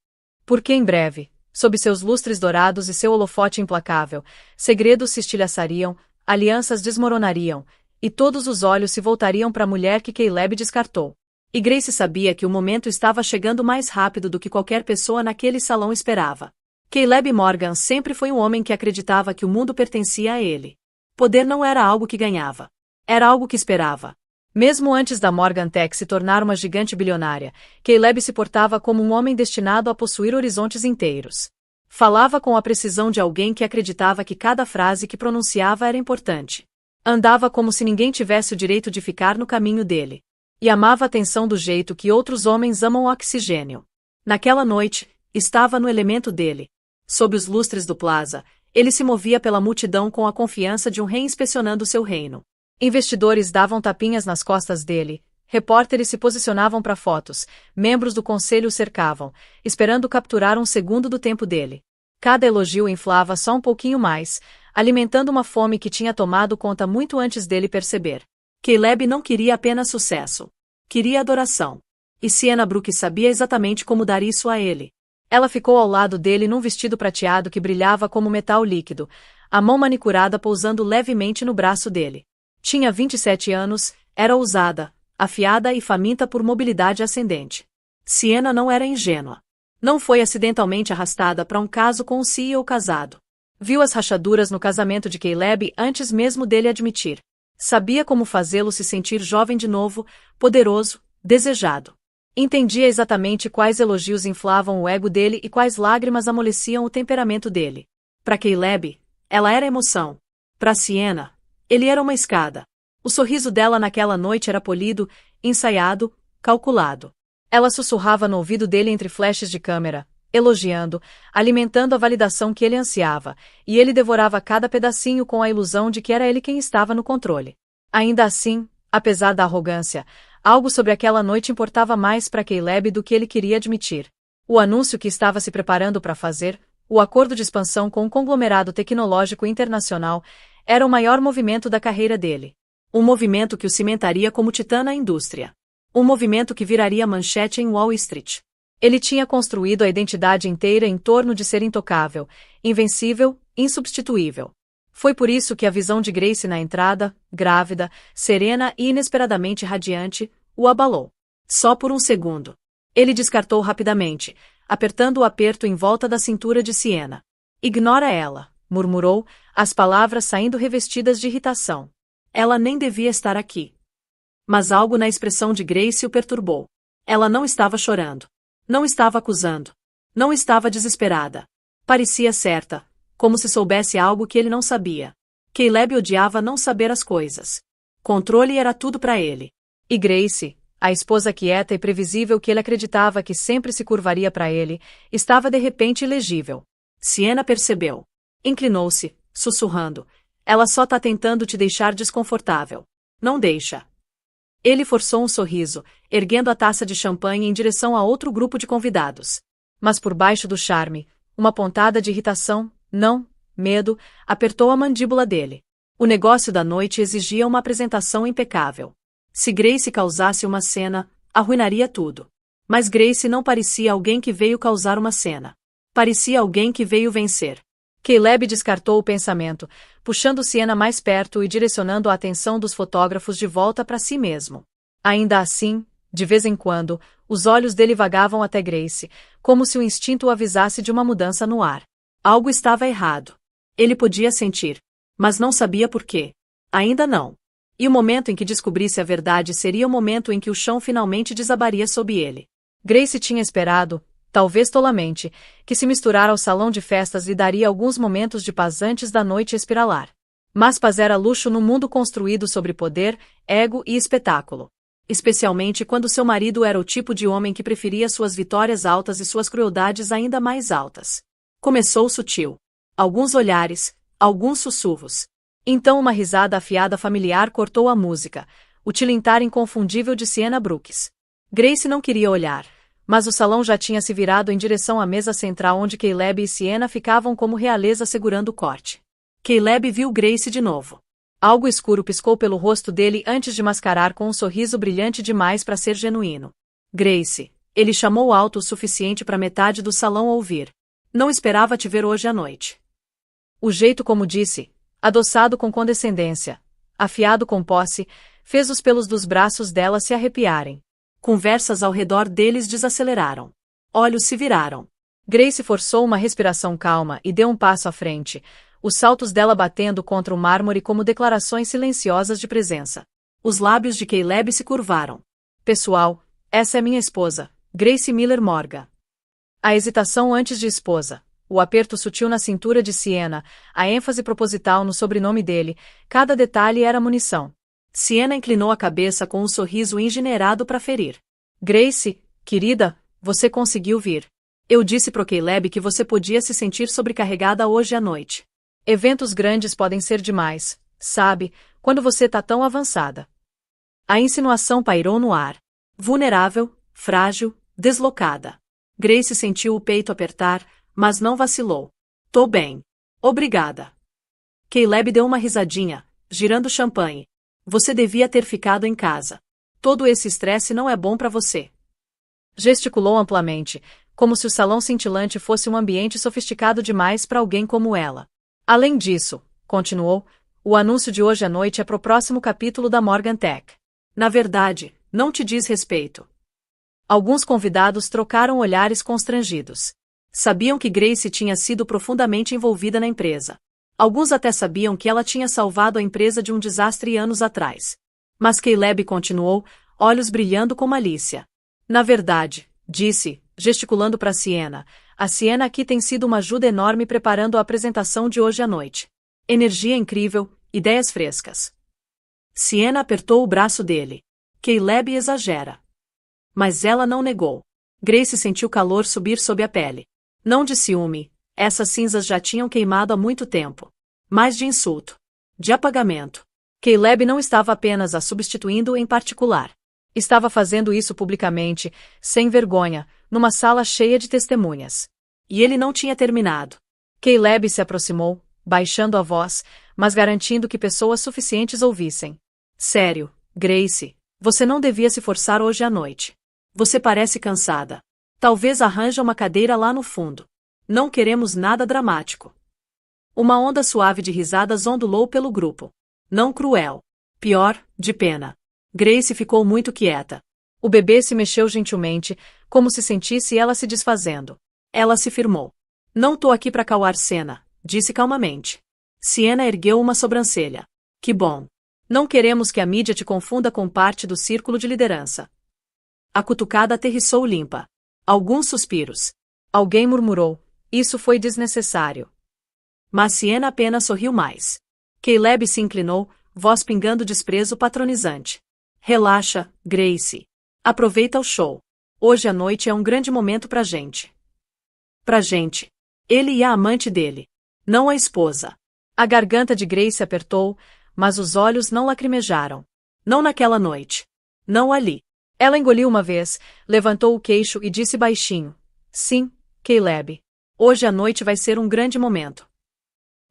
Porque em breve, sob seus lustres dourados e seu holofote implacável, segredos se estilhaçariam, alianças desmoronariam, e todos os olhos se voltariam para a mulher que Caleb descartou. E Grace sabia que o momento estava chegando mais rápido do que qualquer pessoa naquele salão esperava. Caleb Morgan sempre foi um homem que acreditava que o mundo pertencia a ele. Poder não era algo que ganhava. Era algo que esperava. Mesmo antes da Morgan Tech se tornar uma gigante bilionária, Caleb se portava como um homem destinado a possuir horizontes inteiros. Falava com a precisão de alguém que acreditava que cada frase que pronunciava era importante. Andava como se ninguém tivesse o direito de ficar no caminho dele. E amava a atenção do jeito que outros homens amam o oxigênio. Naquela noite, estava no elemento dele. Sob os lustres do Plaza, ele se movia pela multidão com a confiança de um rei inspecionando seu reino. Investidores davam tapinhas nas costas dele, repórteres se posicionavam para fotos, membros do conselho o cercavam, esperando capturar um segundo do tempo dele. Cada elogio inflava só um pouquinho mais, alimentando uma fome que tinha tomado conta muito antes dele perceber. Caleb não queria apenas sucesso. Queria adoração. E Sienna Brooke sabia exatamente como dar isso a ele. Ela ficou ao lado dele num vestido prateado que brilhava como metal líquido, a mão manicurada pousando levemente no braço dele. Tinha 27 anos, era ousada, afiada e faminta por mobilidade ascendente. Sienna não era ingênua. Não foi acidentalmente arrastada para um caso com um CEO casado. Viu as rachaduras no casamento de Caleb antes mesmo dele admitir. Sabia como fazê-lo se sentir jovem de novo, poderoso, desejado. Entendia exatamente quais elogios inflavam o ego dele e quais lágrimas amoleciam o temperamento dele. Para Caleb, ela era emoção. Para Sienna, ele era uma escada. O sorriso dela naquela noite era polido, ensaiado, calculado. Ela sussurrava no ouvido dele entre flashes de câmera, elogiando, alimentando a validação que ele ansiava, e ele devorava cada pedacinho com a ilusão de que era ele quem estava no controle. Ainda assim, apesar da arrogância, algo sobre aquela noite importava mais para Caleb do que ele queria admitir. O anúncio que estava se preparando para fazer, o acordo de expansão com um conglomerado tecnológico internacional, era o maior movimento da carreira dele. Um movimento que o cimentaria como titã na indústria. Um movimento que viraria manchete em Wall Street. Ele tinha construído a identidade inteira em torno de ser intocável, invencível, insubstituível. Foi por isso que a visão de Grace na entrada, grávida, serena e inesperadamente radiante, o abalou. Só por um segundo. Ele descartou rapidamente, apertando o aperto em volta da cintura de Siena. Ignora ela, murmurou, as palavras saindo revestidas de irritação. Ela nem devia estar aqui. Mas algo na expressão de Grace o perturbou. Ela não estava chorando. Não estava acusando. Não estava desesperada. Parecia certa, como se soubesse algo que ele não sabia. Caleb odiava não saber as coisas. Controle era tudo para ele. E Grace, a esposa quieta e previsível que ele acreditava que sempre se curvaria para ele, estava de repente ilegível. Siena percebeu. Inclinou-se, sussurrando. Ela só tá tentando te deixar desconfortável. Não deixa. Ele forçou um sorriso, erguendo a taça de champanhe em direção a outro grupo de convidados. Mas por baixo do charme, uma pontada de irritação, não, medo, apertou a mandíbula dele. O negócio da noite exigia uma apresentação impecável. Se Grace causasse uma cena, arruinaria tudo. Mas Grace não parecia alguém que veio causar uma cena. Parecia alguém que veio vencer. Caleb descartou o pensamento, puxando Siena mais perto e direcionando a atenção dos fotógrafos de volta para si mesmo. Ainda assim, de vez em quando, os olhos dele vagavam até Grace, como se o instinto o avisasse de uma mudança no ar. Algo estava errado. Ele podia sentir, mas não sabia por quê. Ainda não. E o momento em que descobrisse a verdade seria o momento em que o chão finalmente desabaria sob ele. Grace tinha esperado, talvez tolamente, que se misturar ao salão de festas lhe daria alguns momentos de paz antes da noite espiralar. Mas paz era luxo no mundo construído sobre poder, ego e espetáculo. Especialmente quando seu marido era o tipo de homem que preferia suas vitórias altas e suas crueldades ainda mais altas. Começou sutil. Alguns olhares, alguns sussurros. Então uma risada afiada familiar cortou a música, o tilintar inconfundível de Siena Brooks. Grace não queria olhar, mas o salão já tinha se virado em direção à mesa central onde Caleb e Siena ficavam como realeza segurando o corte. Caleb viu Grace de novo. Algo escuro piscou pelo rosto dele antes de mascarar com um sorriso brilhante demais para ser genuíno. Grace, ele chamou alto o suficiente para metade do salão ouvir. Não esperava te ver hoje à noite. O jeito como disse, adoçado com condescendência, afiado com posse, fez os pelos dos braços dela se arrepiarem. Conversas ao redor deles desaceleraram. Olhos se viraram. Grace forçou uma respiração calma e deu um passo à frente, os saltos dela batendo contra o mármore como declarações silenciosas de presença. Os lábios de Caleb se curvaram. Pessoal, essa é minha esposa, Grace Miller Morgan. A hesitação antes de esposa, o aperto sutil na cintura de Siena, a ênfase proposital no sobrenome dele, cada detalhe era munição. Siena inclinou a cabeça com um sorriso engeneirado para ferir. Grace, querida, você conseguiu vir. Eu disse pro Caleb que você podia se sentir sobrecarregada hoje à noite. Eventos grandes podem ser demais, sabe, quando você tá tão avançada. A insinuação pairou no ar. Vulnerável, frágil, deslocada. Grace sentiu o peito apertar, mas não vacilou. Tô bem. Obrigada. Caleb deu uma risadinha, girando o champanhe. Você devia ter ficado em casa. Todo esse estresse não é bom para você. Gesticulou amplamente, como se o salão cintilante fosse um ambiente sofisticado demais para alguém como ela. Além disso, continuou, o anúncio de hoje à noite é pro próximo capítulo da Morgan Tech. Na verdade, não te diz respeito. Alguns convidados trocaram olhares constrangidos. Sabiam que Grace tinha sido profundamente envolvida na empresa. Alguns até sabiam que ela tinha salvado a empresa de um desastre anos atrás. Mas Caleb continuou, olhos brilhando com malícia. Na verdade, disse, gesticulando para Siena, a Siena aqui tem sido uma ajuda enorme preparando a apresentação de hoje à noite. Energia incrível, ideias frescas. Siena apertou o braço dele. Caleb exagera. Mas ela não negou. Grace sentiu calor subir sob a pele. Não de ciúme, essas cinzas já tinham queimado há muito tempo. Mas de insulto. De apagamento. Caleb não estava apenas a substituindo em particular. Estava fazendo isso publicamente, sem vergonha, numa sala cheia de testemunhas. E ele não tinha terminado. Caleb se aproximou, baixando a voz, mas garantindo que pessoas suficientes ouvissem. Sério, Grace, você não devia se forçar hoje à noite. Você parece cansada. Talvez arranje uma cadeira lá no fundo. Não queremos nada dramático. Uma onda suave de risadas ondulou pelo grupo. Não cruel. Pior, de pena. Grace ficou muito quieta. O bebê se mexeu gentilmente, como se sentisse ela se desfazendo. Ela se firmou. Não tô aqui pra cauar cena, disse calmamente. Siena ergueu uma sobrancelha. Que bom. Não queremos que a mídia te confunda com parte do círculo de liderança. A cutucada aterrissou limpa. Alguns suspiros. Alguém murmurou. Isso foi desnecessário. Mas Siena apenas sorriu mais. Caleb se inclinou, voz pingando desprezo patronizante. Relaxa, Grace. Aproveita o show. Hoje à noite é um grande momento pra gente. Pra gente. Ele e a amante dele. Não a esposa. A garganta de Grace apertou, mas os olhos não lacrimejaram. Não naquela noite. Não ali. Ela engoliu uma vez, levantou o queixo e disse baixinho. Sim, Caleb. Hoje à noite vai ser um grande momento.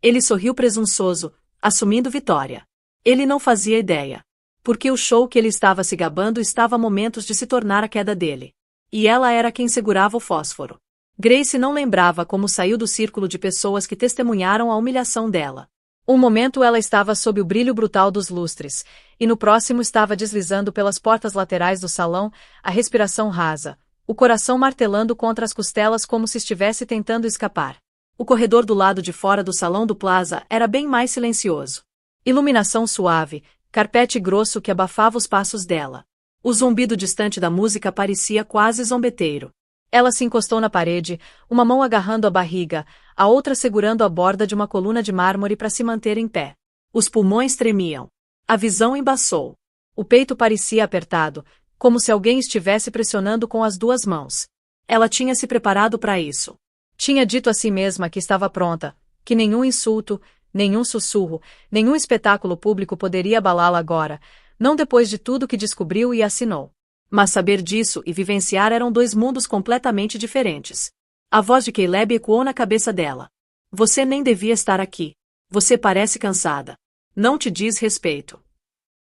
Ele sorriu presunçoso, assumindo vitória. Ele não fazia ideia. Porque o show que ele estava se gabando estava a momentos de se tornar a queda dele. E ela era quem segurava o fósforo. Grace não lembrava como saiu do círculo de pessoas que testemunharam a humilhação dela. Um momento ela estava sob o brilho brutal dos lustres, e no próximo estava deslizando pelas portas laterais do salão, a respiração rasa, o coração martelando contra as costelas como se estivesse tentando escapar. O corredor do lado de fora do salão do Plaza era bem mais silencioso. Iluminação suave, carpete grosso que abafava os passos dela. O zumbido distante da música parecia quase zombeteiro. Ela se encostou na parede, uma mão agarrando a barriga, a outra segurando a borda de uma coluna de mármore para se manter em pé. Os pulmões tremiam. A visão embaçou. O peito parecia apertado, como se alguém estivesse pressionando com as duas mãos. Ela tinha se preparado para isso. Tinha dito a si mesma que estava pronta, que nenhum insulto, nenhum sussurro, nenhum espetáculo público poderia abalá-la agora, não depois de tudo que descobriu e assinou. Mas saber disso e vivenciar eram dois mundos completamente diferentes. A voz de Caleb ecoou na cabeça dela. Você nem devia estar aqui. Você parece cansada. Não te diz respeito.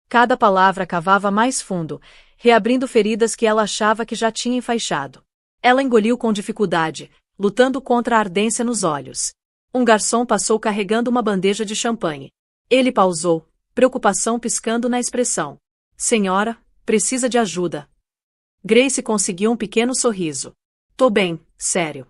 Cada palavra cavava mais fundo, reabrindo feridas que ela achava que já tinha enfaixado. Ela engoliu com dificuldade, lutando contra a ardência nos olhos. Um garçom passou carregando uma bandeja de champanhe. Ele pausou, preocupação piscando na expressão. Senhora, precisa de ajuda. Grace conseguiu um pequeno sorriso. Tô bem, sério.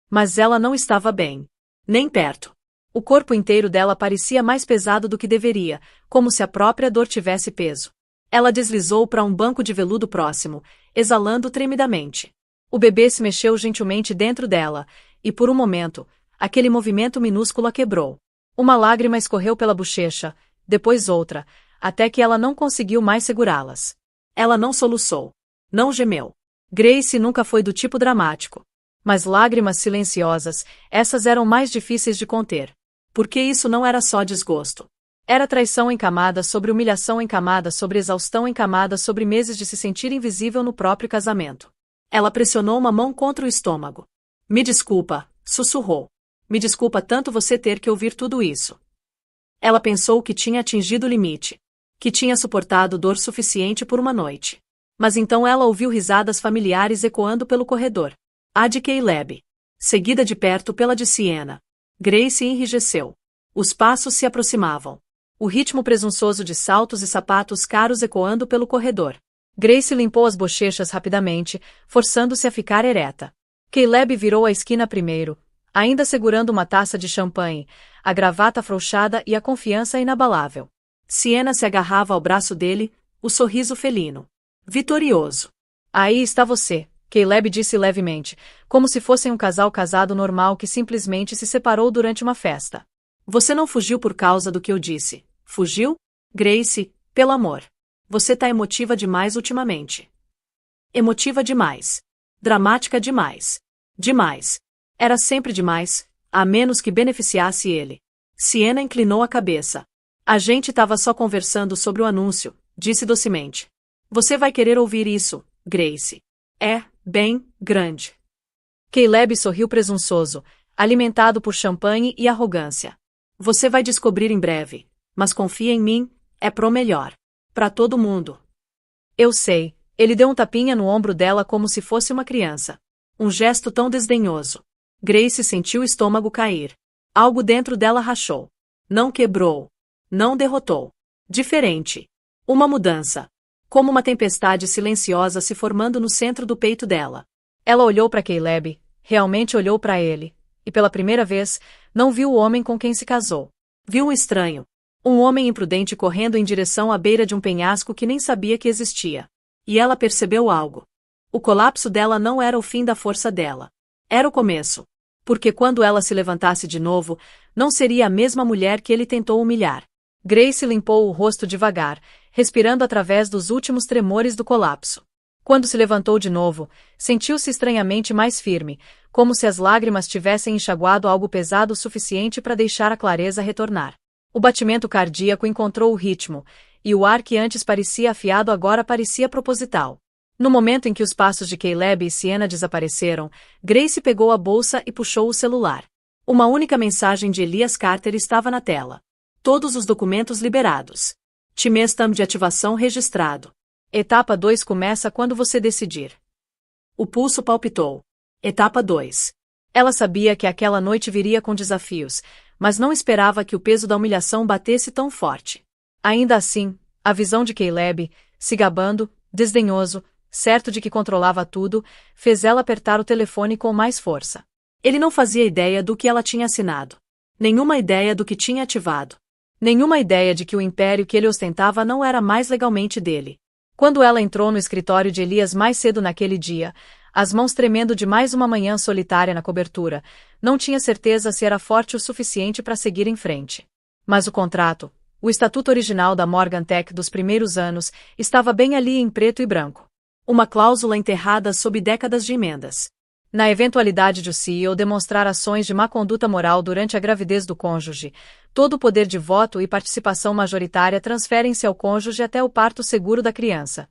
Mas ela não estava bem. Nem perto. O corpo inteiro dela parecia mais pesado do que deveria, como se a própria dor tivesse peso. Ela deslizou para um banco de veludo próximo, exalando tremidamente. O bebê se mexeu gentilmente dentro dela, e por um momento, aquele movimento minúsculo a quebrou. Uma lágrima escorreu pela bochecha, depois outra, até que ela não conseguiu mais segurá-las. Ela não soluçou. Não gemeu. Grace nunca foi do tipo dramático. Mas lágrimas silenciosas, essas eram mais difíceis de conter. Porque isso não era só desgosto. Era traição em camada sobre humilhação em camada sobre exaustão em camada sobre meses de se sentir invisível no próprio casamento. Ela pressionou uma mão contra o estômago. Me desculpa, sussurrou. Me desculpa tanto você ter que ouvir tudo isso. Ela pensou que tinha atingido o limite. Que tinha suportado dor suficiente por uma noite. Mas então ela ouviu risadas familiares ecoando pelo corredor. A de Caleb. Seguida de perto pela de Siena. Grace enrijeceu. Os passos se aproximavam. O ritmo presunçoso de saltos e sapatos caros ecoando pelo corredor. Grace limpou as bochechas rapidamente, forçando-se a ficar ereta. Caleb virou a esquina primeiro, ainda segurando uma taça de champanhe, a gravata afrouxada e a confiança inabalável. Siena se agarrava ao braço dele, o sorriso felino. Vitorioso. Aí está você, Caleb disse levemente, como se fossem um casal casado normal que simplesmente se separou durante uma festa. Você não fugiu por causa do que eu disse. Fugiu? Grace, pelo amor. Você tá emotiva demais ultimamente. Emotiva demais. Dramática demais. Demais. Era sempre demais, a menos que beneficiasse ele. Siena inclinou a cabeça. A gente estava só conversando sobre o anúncio, disse docemente. Você vai querer ouvir isso, Grace. É, bem, grande. Caleb sorriu presunçoso, alimentado por champanhe e arrogância. Você vai descobrir em breve, mas confia em mim, é pro melhor. Pra todo mundo. Eu sei, ele deu um tapinha no ombro dela como se fosse uma criança. Um gesto tão desdenhoso. Grace sentiu o estômago cair. Algo dentro dela rachou. Não quebrou. Não derrotou. Diferente. Uma mudança. Como uma tempestade silenciosa se formando no centro do peito dela. Ela olhou para Caleb, realmente olhou para ele, e pela primeira vez, não viu o homem com quem se casou. Viu um estranho. Um homem imprudente correndo em direção à beira de um penhasco que nem sabia que existia. E ela percebeu algo. O colapso dela não era o fim da força dela. Era o começo. Porque quando ela se levantasse de novo, não seria a mesma mulher que ele tentou humilhar. Grace limpou o rosto devagar, respirando através dos últimos tremores do colapso. Quando se levantou de novo, sentiu-se estranhamente mais firme, como se as lágrimas tivessem enxaguado algo pesado o suficiente para deixar a clareza retornar. O batimento cardíaco encontrou o ritmo, e o ar que antes parecia afiado agora parecia proposital. No momento em que os passos de Caleb e Sienna desapareceram, Grace pegou a bolsa e puxou o celular. Uma única mensagem de Elias Carter estava na tela. Todos os documentos liberados. Timestamp de ativação registrado. Etapa 2 começa quando você decidir. O pulso palpitou. Etapa 2. Ela sabia que aquela noite viria com desafios, mas não esperava que o peso da humilhação batesse tão forte. Ainda assim, a visão de Caleb, se gabando, desdenhoso, certo de que controlava tudo, fez ela apertar o telefone com mais força. Ele não fazia ideia do que ela tinha assinado. Nenhuma ideia do que tinha ativado. Nenhuma ideia de que o império que ele ostentava não era mais legalmente dele. Quando ela entrou no escritório de Elias mais cedo naquele dia, as mãos tremendo de mais uma manhã solitária na cobertura, não tinha certeza se era forte o suficiente para seguir em frente. Mas o contrato, o estatuto original da Morgan Tech dos primeiros anos, estava bem ali em preto e branco. Uma cláusula enterrada sob décadas de emendas. Na eventualidade de o CEO demonstrar ações de má conduta moral durante a gravidez do cônjuge, todo o poder de voto e participação majoritária transferem-se ao cônjuge até o parto seguro da criança.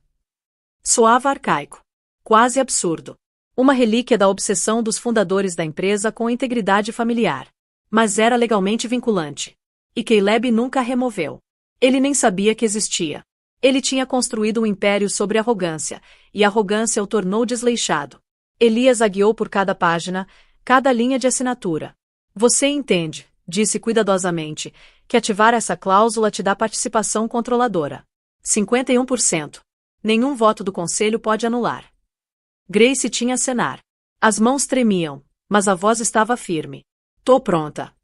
Soava arcaico. Quase absurdo. Uma relíquia da obsessão dos fundadores da empresa com integridade familiar. Mas era legalmente vinculante. E Caleb nunca a removeu. Ele nem sabia que existia. Ele tinha construído um império sobre arrogância, e a arrogância o tornou desleixado. Elias a guiou por cada página, cada linha de assinatura. Você entende, disse cuidadosamente, que ativar essa cláusula te dá participação controladora. 51%. Nenhum voto do conselho pode anular. Grace tinha a acenar. As mãos tremiam, mas a voz estava firme. Tô pronta.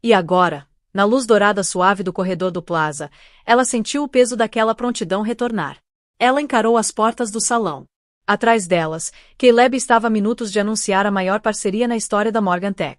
E agora, na luz dourada suave do corredor do plaza, ela sentiu o peso daquela prontidão retornar. Ela encarou as portas do salão. Atrás delas, Caleb estava a minutos de anunciar a maior parceria na história da Morgan Tech.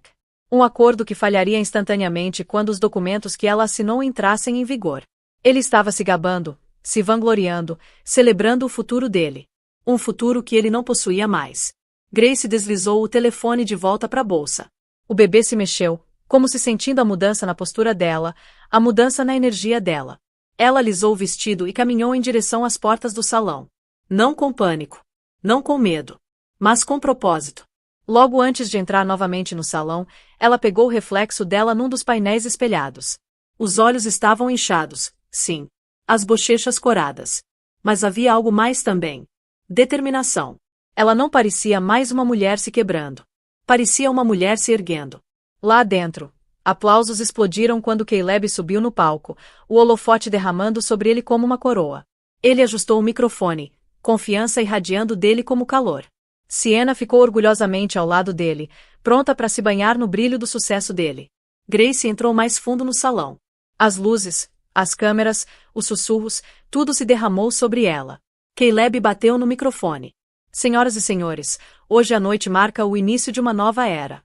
Um acordo que falharia instantaneamente quando os documentos que ela assinou entrassem em vigor. Ele estava se gabando, se vangloriando, celebrando o futuro dele. Um futuro que ele não possuía mais. Grace deslizou o telefone de volta para a bolsa. O bebê se mexeu, como se sentindo a mudança na postura dela, a mudança na energia dela. Ela alisou o vestido e caminhou em direção às portas do salão. Não com pânico. Não com medo. Mas com propósito. Logo antes de entrar novamente no salão, ela pegou o reflexo dela num dos painéis espelhados. Os olhos estavam inchados, sim. As bochechas coradas. Mas havia algo mais também. Determinação. Ela não parecia mais uma mulher se quebrando. Parecia uma mulher se erguendo. Lá dentro, aplausos explodiram quando Caleb subiu no palco, o holofote derramando sobre ele como uma coroa. Ele ajustou o microfone, confiança irradiando dele como calor. Sienna ficou orgulhosamente ao lado dele, pronta para se banhar no brilho do sucesso dele. Grace entrou mais fundo no salão. As luzes, as câmeras, os sussurros, tudo se derramou sobre ela. Caleb bateu no microfone. Senhoras e senhores, hoje a noite marca o início de uma nova era.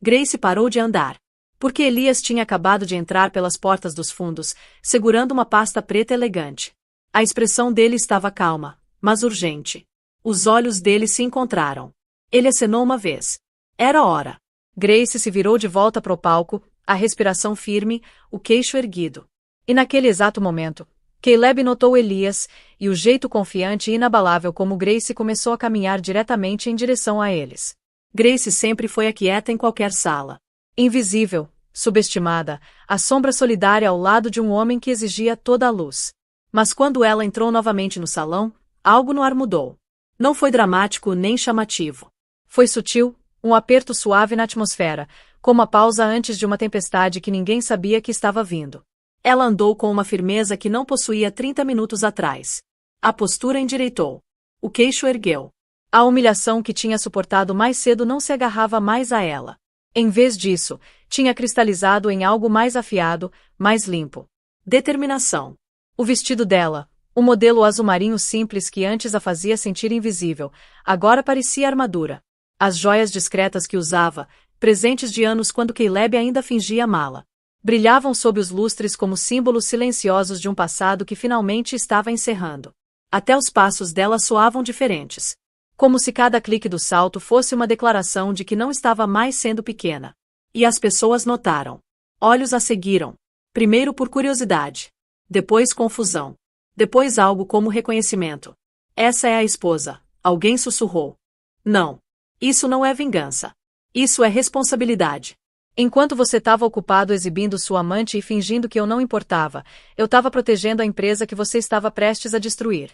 Grace parou de andar. Porque Elias tinha acabado de entrar pelas portas dos fundos, segurando uma pasta preta elegante. A expressão dele estava calma, mas urgente. Os olhos dele se encontraram. Ele acenou uma vez. Era hora. Grace se virou de volta para o palco, a respiração firme, o queixo erguido. E naquele exato momento, Caleb notou Elias, e o jeito confiante e inabalável como Grace começou a caminhar diretamente em direção a eles. Grace sempre foi aquieta em qualquer sala. Invisível, subestimada, a sombra solidária ao lado de um homem que exigia toda a luz. Mas quando ela entrou novamente no salão, algo no ar mudou. Não foi dramático nem chamativo. Foi sutil, um aperto suave na atmosfera, como a pausa antes de uma tempestade que ninguém sabia que estava vindo. Ela andou com uma firmeza que não possuía 30 minutos atrás. A postura endireitou. O queixo ergueu. A humilhação que tinha suportado mais cedo não se agarrava mais a ela. Em vez disso, tinha cristalizado em algo mais afiado, mais limpo. Determinação. O vestido dela, o modelo azul marinho simples que antes a fazia sentir invisível, agora parecia armadura. As joias discretas que usava, presentes de anos quando Caleb ainda fingia amá-la, brilhavam sob os lustres como símbolos silenciosos de um passado que finalmente estava encerrando. Até os passos dela soavam diferentes. Como se cada clique do salto fosse uma declaração de que não estava mais sendo pequena. E as pessoas notaram. Olhos a seguiram. Primeiro por curiosidade. Depois confusão. Depois algo como reconhecimento. Essa é a esposa, alguém sussurrou. Não. Isso não é vingança. Isso é responsabilidade. Enquanto você estava ocupado exibindo sua amante e fingindo que eu não importava, eu estava protegendo a empresa que você estava prestes a destruir.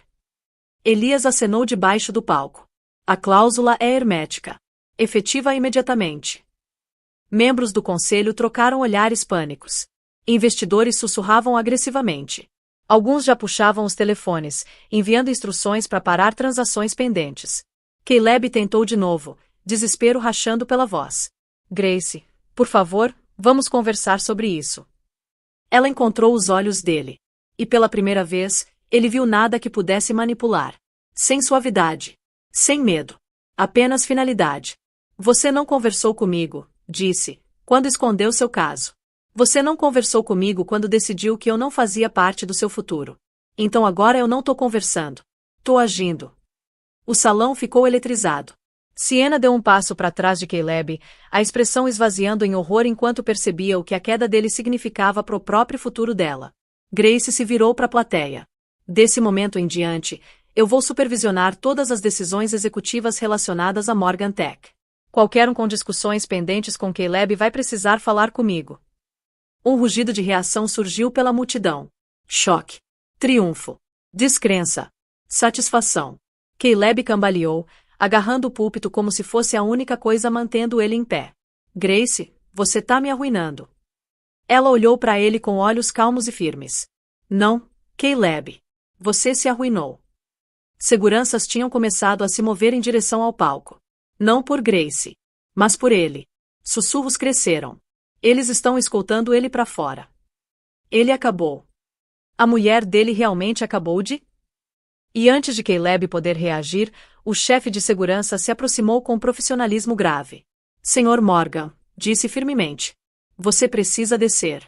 Elias acenou debaixo do palco. A cláusula é hermética. Efetiva imediatamente. Membros do conselho trocaram olhares pânicos. Investidores sussurravam agressivamente. Alguns já puxavam os telefones, enviando instruções para parar transações pendentes. Caleb tentou de novo, desespero rachando pela voz. Grace, por favor, vamos conversar sobre isso. Ela encontrou os olhos dele. E pela primeira vez, ele viu nada que pudesse manipular. Sem suavidade. Sem medo. Apenas finalidade. Você não conversou comigo, disse, quando escondeu seu caso. Você não conversou comigo quando decidiu que eu não fazia parte do seu futuro. Então agora eu não tô conversando. Tô agindo. O salão ficou eletrizado. Siena deu um passo para trás de Caleb, a expressão esvaziando em horror enquanto percebia o que a queda dele significava pro próprio futuro dela. Grace se virou para a plateia. Desse momento em diante, eu vou supervisionar todas as decisões executivas relacionadas a Morgan Tech. Qualquer um com discussões pendentes com Caleb vai precisar falar comigo. Um rugido de reação surgiu pela multidão. Choque. Triunfo. Descrença. Satisfação. Caleb cambaleou, agarrando o púlpito como se fosse a única coisa mantendo ele em pé. Grace, você tá me arruinando. Ela olhou para ele com olhos calmos e firmes. Não, Caleb. Você se arruinou. Seguranças tinham começado a se mover em direção ao palco. Não por Grace, mas por ele. Sussurros cresceram. Eles estão escoltando ele para fora. Ele acabou. A mulher dele realmente acabou de... E antes de Caleb poder reagir, o chefe de segurança se aproximou com profissionalismo grave. Senhor Morgan, disse firmemente. Você precisa descer.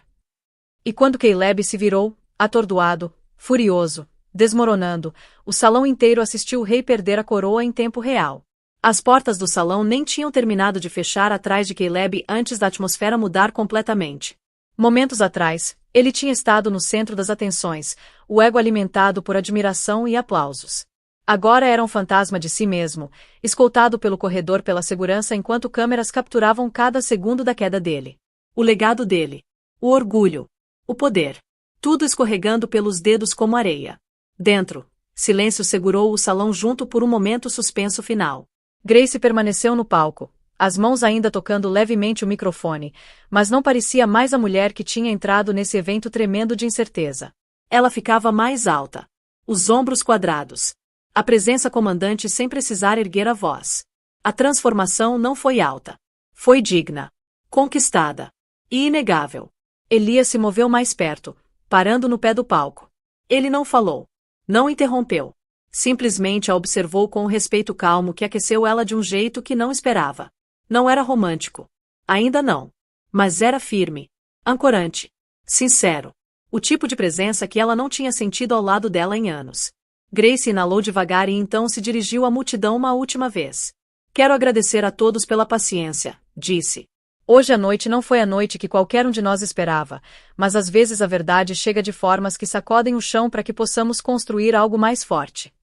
E quando Caleb se virou, atordoado, furioso, desmoronando, o salão inteiro assistiu o rei perder a coroa em tempo real. As portas do salão nem tinham terminado de fechar atrás de Caleb antes da atmosfera mudar completamente. Momentos atrás, ele tinha estado no centro das atenções, o ego alimentado por admiração e aplausos. Agora era um fantasma de si mesmo, escoltado pelo corredor pela segurança enquanto câmeras capturavam cada segundo da queda dele. O legado dele. O orgulho. O poder. Tudo escorregando pelos dedos como areia. Dentro, silêncio segurou o salão junto por um momento suspenso final. Grace permaneceu no palco, as mãos ainda tocando levemente o microfone, mas não parecia mais a mulher que tinha entrado nesse evento tremendo de incerteza. Ela ficava mais alta. Os ombros quadrados. A presença comandante sem precisar erguer a voz. A transformação não foi alta. Foi digna. Conquistada. E inegável. Elias se moveu mais perto, parando no pé do palco. Ele não falou. Não interrompeu. Simplesmente a observou com um respeito calmo que aqueceu ela de um jeito que não esperava. Não era romântico. Ainda não. Mas era firme. Ancorante. Sincero. O tipo de presença que ela não tinha sentido ao lado dela em anos. Grace inalou devagar e então se dirigiu à multidão uma última vez. Quero agradecer a todos pela paciência, disse. Hoje a noite não foi a noite que qualquer um de nós esperava, mas às vezes a verdade chega de formas que sacodem o chão para que possamos construir algo mais forte.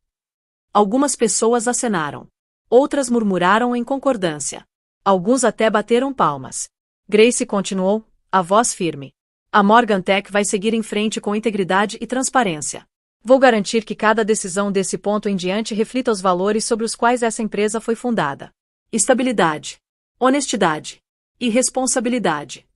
Algumas pessoas acenaram. Outras murmuraram em concordância. Alguns até bateram palmas. Grace continuou, a voz firme. A Morgan Tech vai seguir em frente com integridade e transparência. Vou garantir que cada decisão desse ponto em diante reflita os valores sobre os quais essa empresa foi fundada. estabilidade, honestidade e responsabilidade.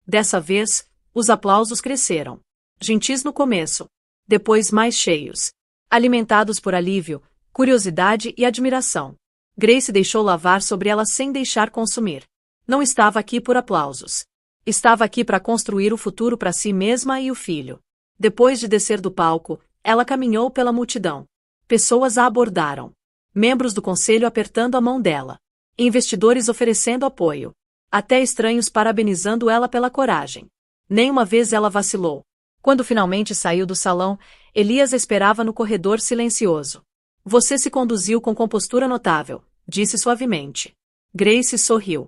Dessa vez, os aplausos cresceram. Gentis no começo, depois mais cheios. Alimentados por alívio, curiosidade e admiração. Grace deixou lavar sobre ela sem deixar consumir. Não estava aqui por aplausos. Estava aqui para construir o futuro para si mesma e o filho. Depois de descer do palco, ela caminhou pela multidão. Pessoas a abordaram. Membros do conselho apertando a mão dela. Investidores oferecendo apoio. Até estranhos parabenizando ela pela coragem. Nenhuma vez ela vacilou. Quando finalmente saiu do salão, Elias a esperava no corredor silencioso. Você se conduziu com compostura notável, disse suavemente. Grace sorriu.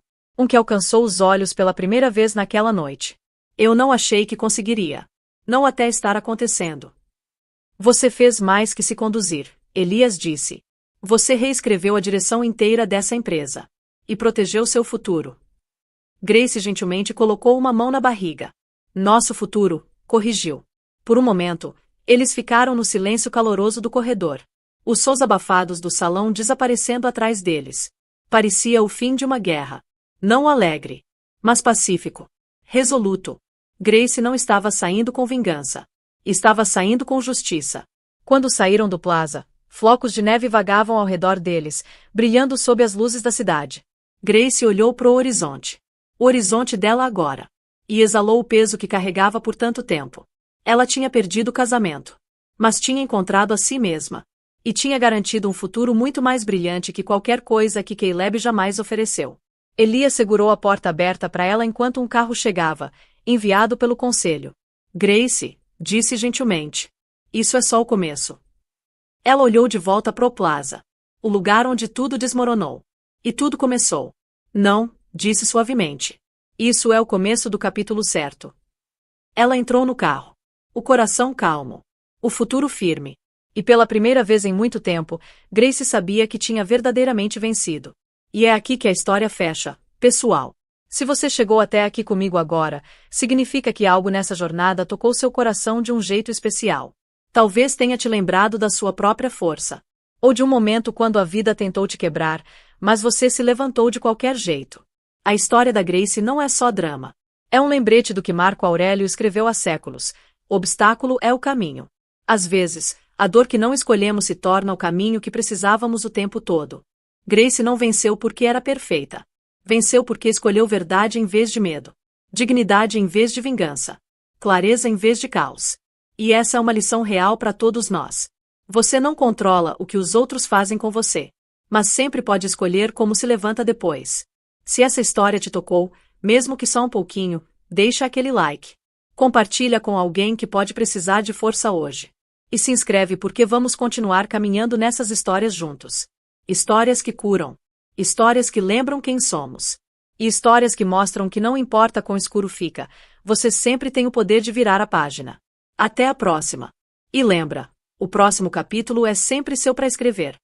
Que alcançou os olhos pela primeira vez naquela noite. Eu não achei que conseguiria. Não até estar acontecendo. Você fez mais que se conduzir, Elias disse. Você reescreveu a direção inteira dessa empresa. E protegeu seu futuro. Grace gentilmente colocou uma mão na barriga. Nosso futuro, corrigiu. Por um momento, eles ficaram no silêncio caloroso do corredor. Os sons abafados do salão desaparecendo atrás deles. Parecia o fim de uma guerra. Não alegre, mas pacífico. Resoluto. Grace não estava saindo com vingança. Estava saindo com justiça. Quando saíram do plaza, flocos de neve vagavam ao redor deles, brilhando sob as luzes da cidade. Grace olhou para o horizonte. O horizonte dela agora. E exalou o peso que carregava por tanto tempo. Ela tinha perdido o casamento. Mas tinha encontrado a si mesma. E tinha garantido um futuro muito mais brilhante que qualquer coisa que Caleb jamais ofereceu. Elias segurou a porta aberta para ela enquanto um carro chegava, enviado pelo conselho. Grace, disse gentilmente. Isso é só o começo. Ela olhou de volta para o plaza. O lugar onde tudo desmoronou. E tudo começou. Não, disse suavemente. Isso é o começo do capítulo certo. Ela entrou no carro. O coração calmo. O futuro firme. E pela primeira vez em muito tempo, Grace sabia que tinha verdadeiramente vencido. E é aqui que a história fecha, pessoal. Se você chegou até aqui comigo agora, significa que algo nessa jornada tocou seu coração de um jeito especial. Talvez tenha te lembrado da sua própria força. Ou de um momento quando a vida tentou te quebrar, mas você se levantou de qualquer jeito. A história da Grace não é só drama. É um lembrete do que Marco Aurélio escreveu há séculos. O obstáculo é o caminho. Às vezes, a dor que não escolhemos se torna o caminho que precisávamos o tempo todo. Grace não venceu porque era perfeita. Venceu porque escolheu verdade em vez de medo. Dignidade em vez de vingança. Clareza em vez de caos. E essa é uma lição real para todos nós. Você não controla o que os outros fazem com você. Mas sempre pode escolher como se levanta depois. Se essa história te tocou, mesmo que só um pouquinho, deixa aquele like. Compartilha com alguém que pode precisar de força hoje. E se inscreve porque vamos continuar caminhando nessas histórias juntos. Histórias que curam. Histórias que lembram quem somos. E histórias que mostram que não importa quão escuro fica, você sempre tem o poder de virar a página. Até a próxima. E lembra, o próximo capítulo é sempre seu para escrever.